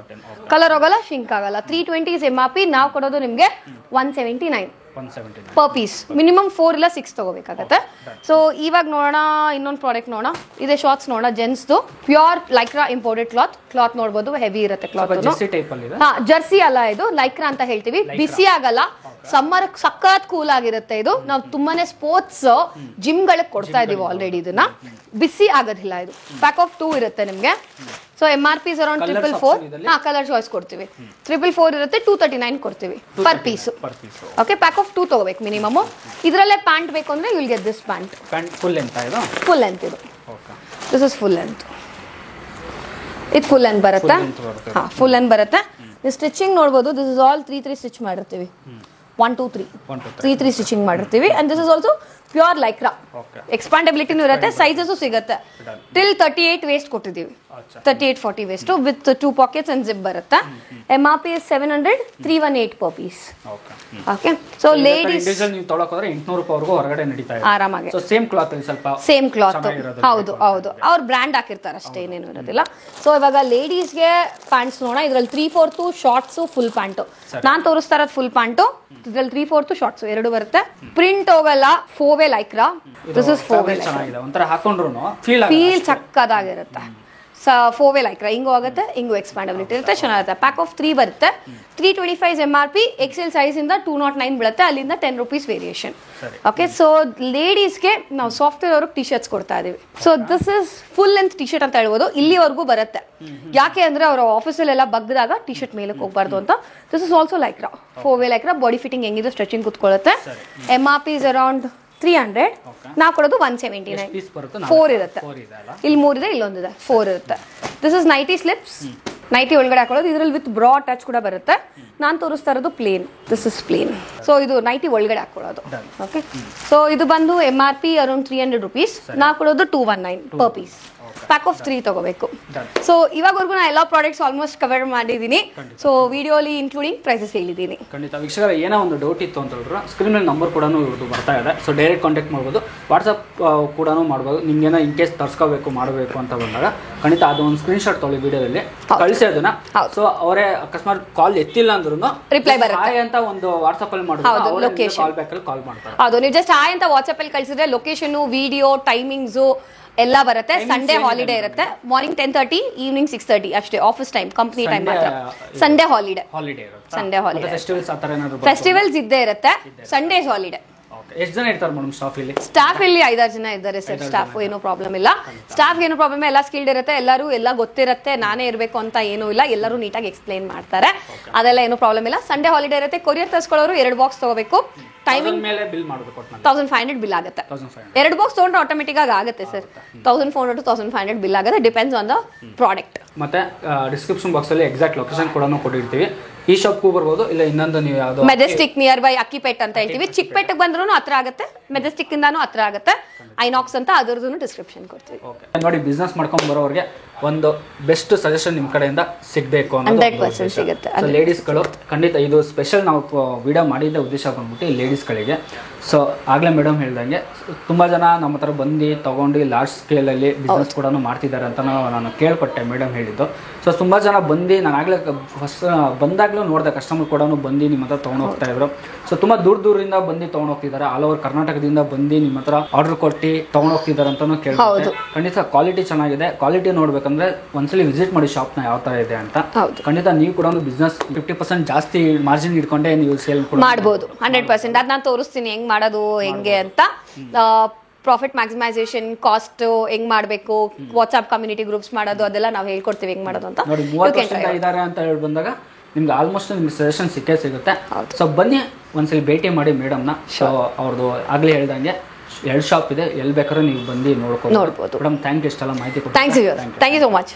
ಕಲರ್ ಹೋಗಲ್ಲ, ಶಿಂಕ್ ಆಗಲ್ಲ. 320 is MRP. ನಾವು ಕೊಡೋದು ನಿಮ್ಗೆ 179 ಪರ್ ಪೀಸ್. ಮಿನಿಮಮ್ 4 ಇಲ್ಲ 6 ತಗೋಬೇಕಾಗತ್ತೆ. ಸೊ ಇವಾಗ ನೋಡೋಣ ಇನ್ನೊಂದು ಪ್ರಾಡಕ್ಟ್ ನೋಡೋಣ. ಇದೆ ಶಾರ್ಟ್ಸ್ ನೋಡೋಣ. ಜೆಂಟ್ಸ್ದು ಪ್ಯೂರ್ ಲೈಕ್ರಾ ಇಂಪೋರ್ಟೆಡ್ ಕ್ಲಾತ್ ನೋಡಬಹುದು. ಹೆವಿ ಇರುತ್ತೆ ಕ್ಲಾತ್. ಜರ್ಸಿ ಅಲ್ಲ, ಇದು ಲೈಕ್ರಾ ಅಂತ ಹೇಳ್ತೀವಿ. ಬಿಸಿ ಆಗಲ್ಲ, ಸಮ್ಮರ್ ಸಖತ್ ಕೂಲ್ ಆಗಿರುತ್ತೆ. ಇದು ನಾವು ತುಂಬಾನೇ ಸ್ಪೋರ್ಟ್ಸ್ ಜಿಮ್ ಗಳಿಗೆ ಕೊಡ್ತಾ ಇದೀವಿ ಆಲ್ರೆಡಿ. ಇದನ್ನ ಬಿಸಿ ಆಗೋದಿಲ್ಲ. ಇದು ಪ್ಯಾಕ್ ಆಫ್ 2 ಇರುತ್ತೆ ನಿಮ್ಗೆ. So MRP is around 444. Colour choice ಕೊಡ್ತೀವಿ. 444 ಇರುತ್ತೆ. 239 ಕೊಡ್ತೀವಿ per piece. Okay, pack of 2 ತಗೋಬೇಕು ಮಿನಿಮಮ್. ಇದರಲ್ಲೇ ಪ್ಯಾಂಟ್ ಬೇಕು ಅಂದ್ರೆ you will get this pant. Full length ಇದು. This is full length. ಇದು ಫುಲ್ ಲೆಂತ್ ಬರುತ್ತೆ. ಫುಲ್ ಲೆಂತ್ ಬರುತ್ತೆ. ಸ್ಟಿಚಿಂಗ್ ನೋಡ್ಬೋದು. ದಿಸ್ ಇಸ್ ಆಲ್ 3 ಸ್ಟಿಚ್ ಮಾಡಿರ್ತೀವಿ. 1 2 3 ಸ್ಟಿಚಿಂಗ್ ಮಾಡಿರ್ತೀವಿ. And this is also pure Lycra. ಎಕ್ಸ್ಪಾಂಡಬಿಲಿಟಿನೂ ಇರುತ್ತೆ. ಸೈಜಸ್ ಸಿಗುತ್ತೆ. ಟಿಲ್ 38 ವೇಸ್ಟ್ ಕೊಟ್ಟಿದ್ದೀವಿ. 38-40 waste with 2 pockets and zip ಬರುತ್ತೆ. MRP is 700. 318 per piece. Okay, so ladies ನೀವು ತೊಗೊಳಕೋದ್ರೆ 800 ರೂಪಾಯಿ ವರೆಗೂ ಹೊರಗಡೆ ನಡೀತಾ ಇದೆ ಆರಾಮಾಗಿ. ಸೊ ಸೇಮ್ ಕ್ಲಾತ್ ಅಲ್ಲಿ ಸ್ವಲ್ಪ ಸೇಮ್ ಕ್ಲಾತ್. ಹೌದು ಅವ್ರ ಬ್ರ್ಯಾಂಡ್ ಹಾಕಿರ್ತಾರೆ ಅಷ್ಟೇ, ಏನೇನು ಇರೋದಿಲ್ಲ. ಸೊ ಇವಾಗ ಲೇಡೀಸ್ಗೆ ಪ್ಯಾಂಟ್ಸ್ ನೋಡೋಣ. ಇದ್ರಲ್ಲಿ 3/4 ಶಾರ್ಟ್ಸ್, ಫುಲ್ ಪ್ಯಾಂಟು. ನಾನ್ ತೋರಿಸ್ತಾ ಇರೋದು ಫುಲ್ ಪ್ಯಾಂಟು. ಇದ್ರಲ್ಲಿ 3/4 ಶಾರ್ಟ್ಸ್ ಎರಡು ಬರುತ್ತೆ. ಪ್ರಿಂಟ್ ಹೋಗಲ್ಲ. 4-way Lycra. This is 4-way Lycra. ಒಂಥರ ಹಾಕೊಂಡ್ರು ಫೀಲ್ ಸಕ್ಕದಾಗಿರುತ್ತೆ. 4 ವೇ ಲೈಕ್ರಾ ಹಿಂಗೂ ಆಗುತ್ತೆ, ಹಿಂಗೂ ಎಕ್ಸ್ಪ್ಯಾಂಡಬಿಲಿಟಿ ಇರುತ್ತೆ, ಚೆನ್ನಾಗಿರುತ್ತೆ. ಪ್ಯಾಕ್ ಆಫ್ 3 ಬರುತ್ತೆ, 325 MRP, XL ಸೈಜ್ ಇಂದ 209 ಬೀಳುತ್ತೆ, ಅಲ್ಲಿಂದ 10 ರೂಪೀಸ್ ವೇರಿಯೇಷನ್. ಓಕೆ, ಸೊ ಲೇಡೀಸ್ಗೆ ನಾವು ಸಾಫ್ಟ್ವೇರ್ ಅವ್ರಿಗೆ ಟಿ ಶರ್ಟ್ಸ್ ಕೊಡ್ತಾ ಇದೀವಿ. So this is full length T shirt ಅಂತ ಹೇಳ್ಬೋದು, ಇಲ್ಲಿವರೆಗೂ ಬರುತ್ತೆ. ಯಾಕೆ ಅಂದ್ರೆ ಅವ್ರ ಆಫೀಸಲ್ಲೆಲ್ಲ ಬಗ್ಗದಾಗ ಟಿ ಶರ್ಟ್ ಮೇಲಕ್ಕೆ ಹೋಗ್ಬಾರ್ದು ಅಂತ. This is also Lycra, 4 way Lycra, body fitting ಹೆಂಗಿದೆ, ಸ್ಟ್ರೆಚಿಂಗ್ ಕೂತ್ಕೊಳ್ಳುತ್ತೆ. MRP ಇಸ್ ಅರೌಂಡ್ 300, ನಾವು ಕೊಡೋದು 179. 4 ಇರುತ್ತೆ, ಇಲ್ಲಿ 3 ಇದೆ, ಇಲ್ಲೊಂದಿದೆ, 4 ಇರುತ್ತೆ. This is nighty slips, nighty ಒಳಗಡೆ ಹಾಕೊಳ್ಳೋದು. ಇದರಲ್ಲಿ ವಿತ್ ಬ್ರಾ ಟಚ್ ಕೂಡ ಬರುತ್ತೆ. ನಾನು ತೋರಿಸ್ತಾ ಇರೋದು plain, this is plain. So ಇದು ನೈಟಿ ಒಳಗಡೆ ಹಾಕೊಳ್ಳೋದು. ಓಕೆ, ಸೊ ಇದು ಬಂದು MRP ಅರೌಂಡ್ 300 ರೂಪೀಸ್, ನಾವು ಕೊಡೋದು 219 ಪರ್ ಪೀಸ್. ಪ್ಯಾಕ್ ಆಫ್ 3 ತಗೋಬೇಕು. ಸೊ ಇವಾಗವರೆಗೂ ನಾನು ಎಲ್ಲ ಪ್ರಾಡಕ್ಟ್ಸ್ ಆಲ್ಮೋಸ್ಟ್ ಕವರ್ ಮಾಡಿದ್ದೀನಿ. ಸೊ ವಿಡಿಯೋಲಿ ಇನ್ಕ್ಲೂಡಿಂಗ್ ಪ್ರೈಸಸ್ ಹೇಳಿದ್ದೀನಿ. ಖಂಡಿತ ವೀಕ್ಷಕರ, ಏನೋ ಒಂದು ಡೌಟ್ ಇತ್ತು ಅಂತ ಹೇಳಿದ್ರೆ ಸ್ಕ್ರೀನ್ ಮೇಲೆ ನಂಬರ್ ಕೂಡ ಇವ್ರದ್ದು ಬರ್ತಾ ಇದೆ. ಸೊ ಡೈರೆಕ್ಟ್ ಕಾಂಟ್ಯಾಕ್ಟ್ ಮಾಡ್ಬೋದು, ವಾಟ್ಸಪ್ ಕೂಡ ಮಾಡ್ಬೋದು. ನಿಮ್ಗೇನೋ ಇನ್ ಕೇಸ್ ತರ್ಸ್ಕೋಬೇಕು ಮಾಡಬೇಕು ಅಂತ ಬಂದಾಗ ಖಂಡಿತ ಅದು ಒಂದು ಸ್ಕ್ರೀನ್ ಶಾಟ್ ತೊಗೊಳ್ಳಿ, ವಿಡಿಯೋದಲ್ಲಿ ಕಳಿಸಿ ಅದನ್ನ. ಸೊ ಅವರೇ ಅಕಸ್ಮಾತ್ ಕಾಲ್ ಎತ್ತಿಲ್ಲ ಅಂದ್ರೂ ರಿಪ್ಲೈ ಬರುತ್ತೆ. ಹಾಯ್ ಅಂತ ಒಂದು ವಾಟ್ಸಪ್ ಅಲ್ಲಿ ಮಾಡ್ಬೋದು, ಲೊಕೇಶನ್ ಕಾಲ್ ಬ್ಯಾಕ್ ಅಲ್ಲಿ ಕಾಲ್ ಮಾಡ್ತಾರೆ. ಹೌದು, ನೀವು ಜಸ್ಟ್ ಹಾಯ್ ಅಂತ ವಾಟ್ಸಪ್ ಅಲ್ಲಿ ಕಳಿಸಿದ್ರೆ ಲೊಕೇಶನ್, ವಿಡಿಯೋ, ಟೈಮಿಂಗ್ಸ್ ಎಲ್ಲ ಬರುತ್ತೆ. ಸಂಡೇ ಹಾಲಿಡೇ ಇರುತ್ತೆ, ಮಾರ್ನಿಂಗ್ 10:30, ಈವ್ನಿಂಗ್ 6:30 ಅಷ್ಟೇ ಆಫೀಸ್ ಟೈಮ್, ಕಂಪ್ನಿ ಟೈಮ್ ಮಾತ್ರ. Sunday holiday, Sunday holiday. Festivals ಇದ್ದೇ ಇರುತ್ತೆ, ಸಂಡೇಸ್ ಹಾಲಿಡೇ. ಎಷ್ಟು ಜನ ಇರ್ತಾರೆ ಮೇಡಮ್ ಸ್ಟಾಫ್ ಇಲ್ಲಿ? ಸ್ಟಾಫ್ ಇಲ್ಲಿ 5-6 ಜನ ಇದ್ದಾರೆ ಸರ್. ಸ್ಟಾಫ್ ಏನೋ ಪ್ರಾಬ್ಲಮ್ ಇಲ್ಲ, ಸ್ಟಾಫ್ ಏನೋ ಪ್ರಾಬ್ಲಮ್, ಎಲ್ಲ ಸ್ಕಿಲ್ಡ್ ಇರುತ್ತೆ, ಎಲ್ಲರೂ ಎಲ್ಲ ಗೊತ್ತಿರುತ್ತೆ, ನಾನೇ ಇರಬೇಕು ಅಂತ ಏನೂ ಇಲ್ಲ, ಎಲ್ಲರೂ ನೀಟಾಗಿ ಎಕ್ಸ್ಪ್ಲೈನ್ ಮಾಡ್ತಾರೆ, ಅದೆಲ್ಲ ಏನೂ ಪ್ರಾಬ್ಲಮ್ ಇಲ್ಲ. ಸಂಡೇ ಹಾಲಿಡೇ ಇರುತ್ತೆ. ಕೊರಿಯರ್ ತರಿಸ್ಕೊಳ್ಳೋರು 2 ಬಾಕ್ಸ್ ತಗೋಬೇಕು. ಟೈಮಿಂಗ್ ಮೇಲೆ ಬಿಲ್ ಮಾಡಬೇಕು, 1500 ಬಿಲ್ ಆಗುತ್ತೆ. 2 ಬಾಕ್ಸ್ ತಗೊಂಡ್ರೆ ಆಟೋಮೆಟಿಕ್ ಆಗಿ ಆಗುತ್ತೆ ಸರ್, 1400 to 1500 ಬಿಲ್ ಆಗುತ್ತೆ, ಡಿಪೆಂಡ್ಸ್ ಆನ್ ದ ಪ್ರಾಡಕ್ಟ್. ಮತ್ತೆ ಡಿಸ್ಕ್ರಿಪ್ಷನ್ ಬಾಕ್ಸ್ ಅಲ್ಲಿ ಎಕ್ಸಾಕ್ಟ್ ಲೊಕೇಶನ್ ಕೂಡ ಕೊಟ್ಟಿರ್ತೀವಿ. ಈ ಶಾಪ್ಗೂ ಬರ್ಬೋದು, ಇಲ್ಲ ಇನ್ನೊಂದು ನೀವು ಯಾವ್ದು ಮೆಜೆಸ್ಟಿಕ್ ನಿಯರ್ ಬೈ ಅಕ್ಕಿಪೇಟ್ ಅಂತ ಹೇಳ್ತೀವಿ. ಚಿಕ್ಕಪೇಟೆಗೆ ಬಂದ್ರೂ ಹತ್ರ ಆಗುತ್ತೆ, ಮೆಜೆಸ್ಟಿಕ್ ಇಂದಾನು ಹತ್ರ ಆಗುತ್ತೆ. ಐನಾಕ್ಸ್ ಅಂತ ಅದರದ್ದು ಡಿಸ್ಕ್ರಿಪ್ಷನ್ ಕೊಡ್ತೀವಿ. ನೋಡಿ, ಬಿಸ್ನೆಸ್ ಮಾಡ್ಕೊಂಡು ಬರೋರಿಗೆ ಒಂದು ಬೆಸ್ಟ್ ಸಜೆಷನ್ ನಿಮ್ಮ ಕಡೆಯಿಂದ ಸಿಗಬೇಕು ಅನ್ನೋದು 100% ಸಿಗುತ್ತೆ. ಲೇಡೀಸ್ಗಳು ಖಂಡಿತ ಇದು ಸ್ಪೆಷಲ್ ನಾವು ವಿಡಿಯೋ ಮಾಡಿದ್ದ ಉದ್ದೇಶ ಬಂದ್ಬಿಟ್ಟು ಲೇಡೀಸ್ಗಳಿಗೆ. ಸೊ ಆಗಲೇ ಮೇಡಮ್ ಹೇಳ್ದಂಗೆ ತುಂಬ ಜನ ನಮ್ಮ ಹತ್ರ ಬಂದು ತೊಗೊಂಡು ಲಾರ್ಜ್ ಸ್ಕೇಲಲ್ಲಿ ಬಿಸ್ನೆಸ್ ಕೂಡ ಮಾಡ್ತಿದ್ದಾರೆ ಅಂತ ನಾನು ಕೇಳ್ಪಟ್ಟೆ, ಮೇಡಮ್ ಹೇಳಿದ್ದು. ಸೊ ತುಂಬ ಜನ ಬಂದು ನಾನು ಆಗಲೇ ಫಸ್ಟ್ ಬಂದಾಗಲೂ ನೋಡಿದೆ, ಕಸ್ಟಮರ್ ಕೂಡ ಬಂದು ನಿಮ್ಮ ಹತ್ರ ತೊಗೊಂಡು ಹೋಗ್ತಾ ಇದ್ರು. ಸೊ ತುಂಬ ದೂರದಿಂದ ಬಂದು ತೊಗೊಂಡು ಹೋಗ್ತಿದ್ದಾರೆ, ಆಲ್ ಓವರ್ ಕರ್ನಾಟಕದಿಂದ ಬಂದು ನಿಮ್ಮ ಹತ್ರ ಆರ್ಡರ್ ಕೊಟ್ಟು ತೊಗೊಂಡು ಹೋಗ್ತಿದ್ದಾರೆ ಅಂತಲೂ ಕೇಳ್ಬೋದು. ಖಂಡಿತ ಕ್ವಾಲಿಟಿ ಚೆನ್ನಾಗಿದೆ. ಕ್ವಾಲಿಟಿ ನೋಡ್ಬೇಕಂದ್ರೆ ಒಂದ್ಸಲಿ ವಿಸಿಟ್ ಮಾಡಿ ಶಾಪ್ನ ಯಾವ ಥರ ಇದೆ ಅಂತ. ಖಂಡಿತ ನೀವು ಕೂಡ ಒಂದು ಬಿಸ್ನೆಸ್ 50% ಜಾಸ್ತಿ ಮಾರ್ಜಿನ್ ಇಟ್ಕೊಂಡೆ ನೀವು ಸೇಲ್ ಮಾಡ್ಬೋದು. 100% ಅದು ನಾನು ತೋರಿಸ್ತೀನಿ ಹೆಂಗ್ ಮಾಡೋದು ಹೆಂಗೆ ಅಂತ. ಪ್ರಾಫಿಟ್ ಮ್ಯಾಕ್ಸಿಮೈಸೇಷನ್, ಕಾಸ್ಟ್ ಹೆಂಗ್ ಮಾಡಬೇಕು, ವಾಟ್ಸ್ಆಪ್ ಕಮ್ಯುನಿಟಿ ಗ್ರೂಪ್ಸ್ ಮಾಡೋದು, ಅದೆಲ್ಲ ನಾವು ಹೇಳ್ಕೊಡ್ತೀವಿ ಹೆಂಗ್ ಮಾಡೋದು ಅಂತ. ನೋಡಿ, 30 ವರ್ಷ ಇದ್ದಾರೆ ಅಂತ ಹೇಳಿ ಬಂದಾಗ ನಿಮ್ಗೆ ಆಲ್ಮೋಸ್ಟ್ ನಿಮ್ಗೆ ಸಜೆಷನ್ ಸಿಕ್ಕೇ ಸಿಗುತ್ತೆ. ಸೊ ಬನ್ನಿ ಒಂದ್ಸಲಿ ಭೇಟಿ ಮಾಡಿ ಮೇಡಮ್ನ. ಸೊ ಅವ್ರದ್ದು ಆಗಲೇ ಹೇಳ್ದಂಗೆ 2 ಶಾಪ್ ಇದೆ, ಎಲ್ಲಿ ಬೇಕಾದ್ರೂ ನೀವು ಬಂದು ನೋಡ್ಬೋದು. ಮೇಡಮ್ ಥ್ಯಾಂಕ್ ಯು, ಇಷ್ಟೆಲ್ಲ ಮಾಹಿತಿ ಕೊಡಿ. Thank you so much.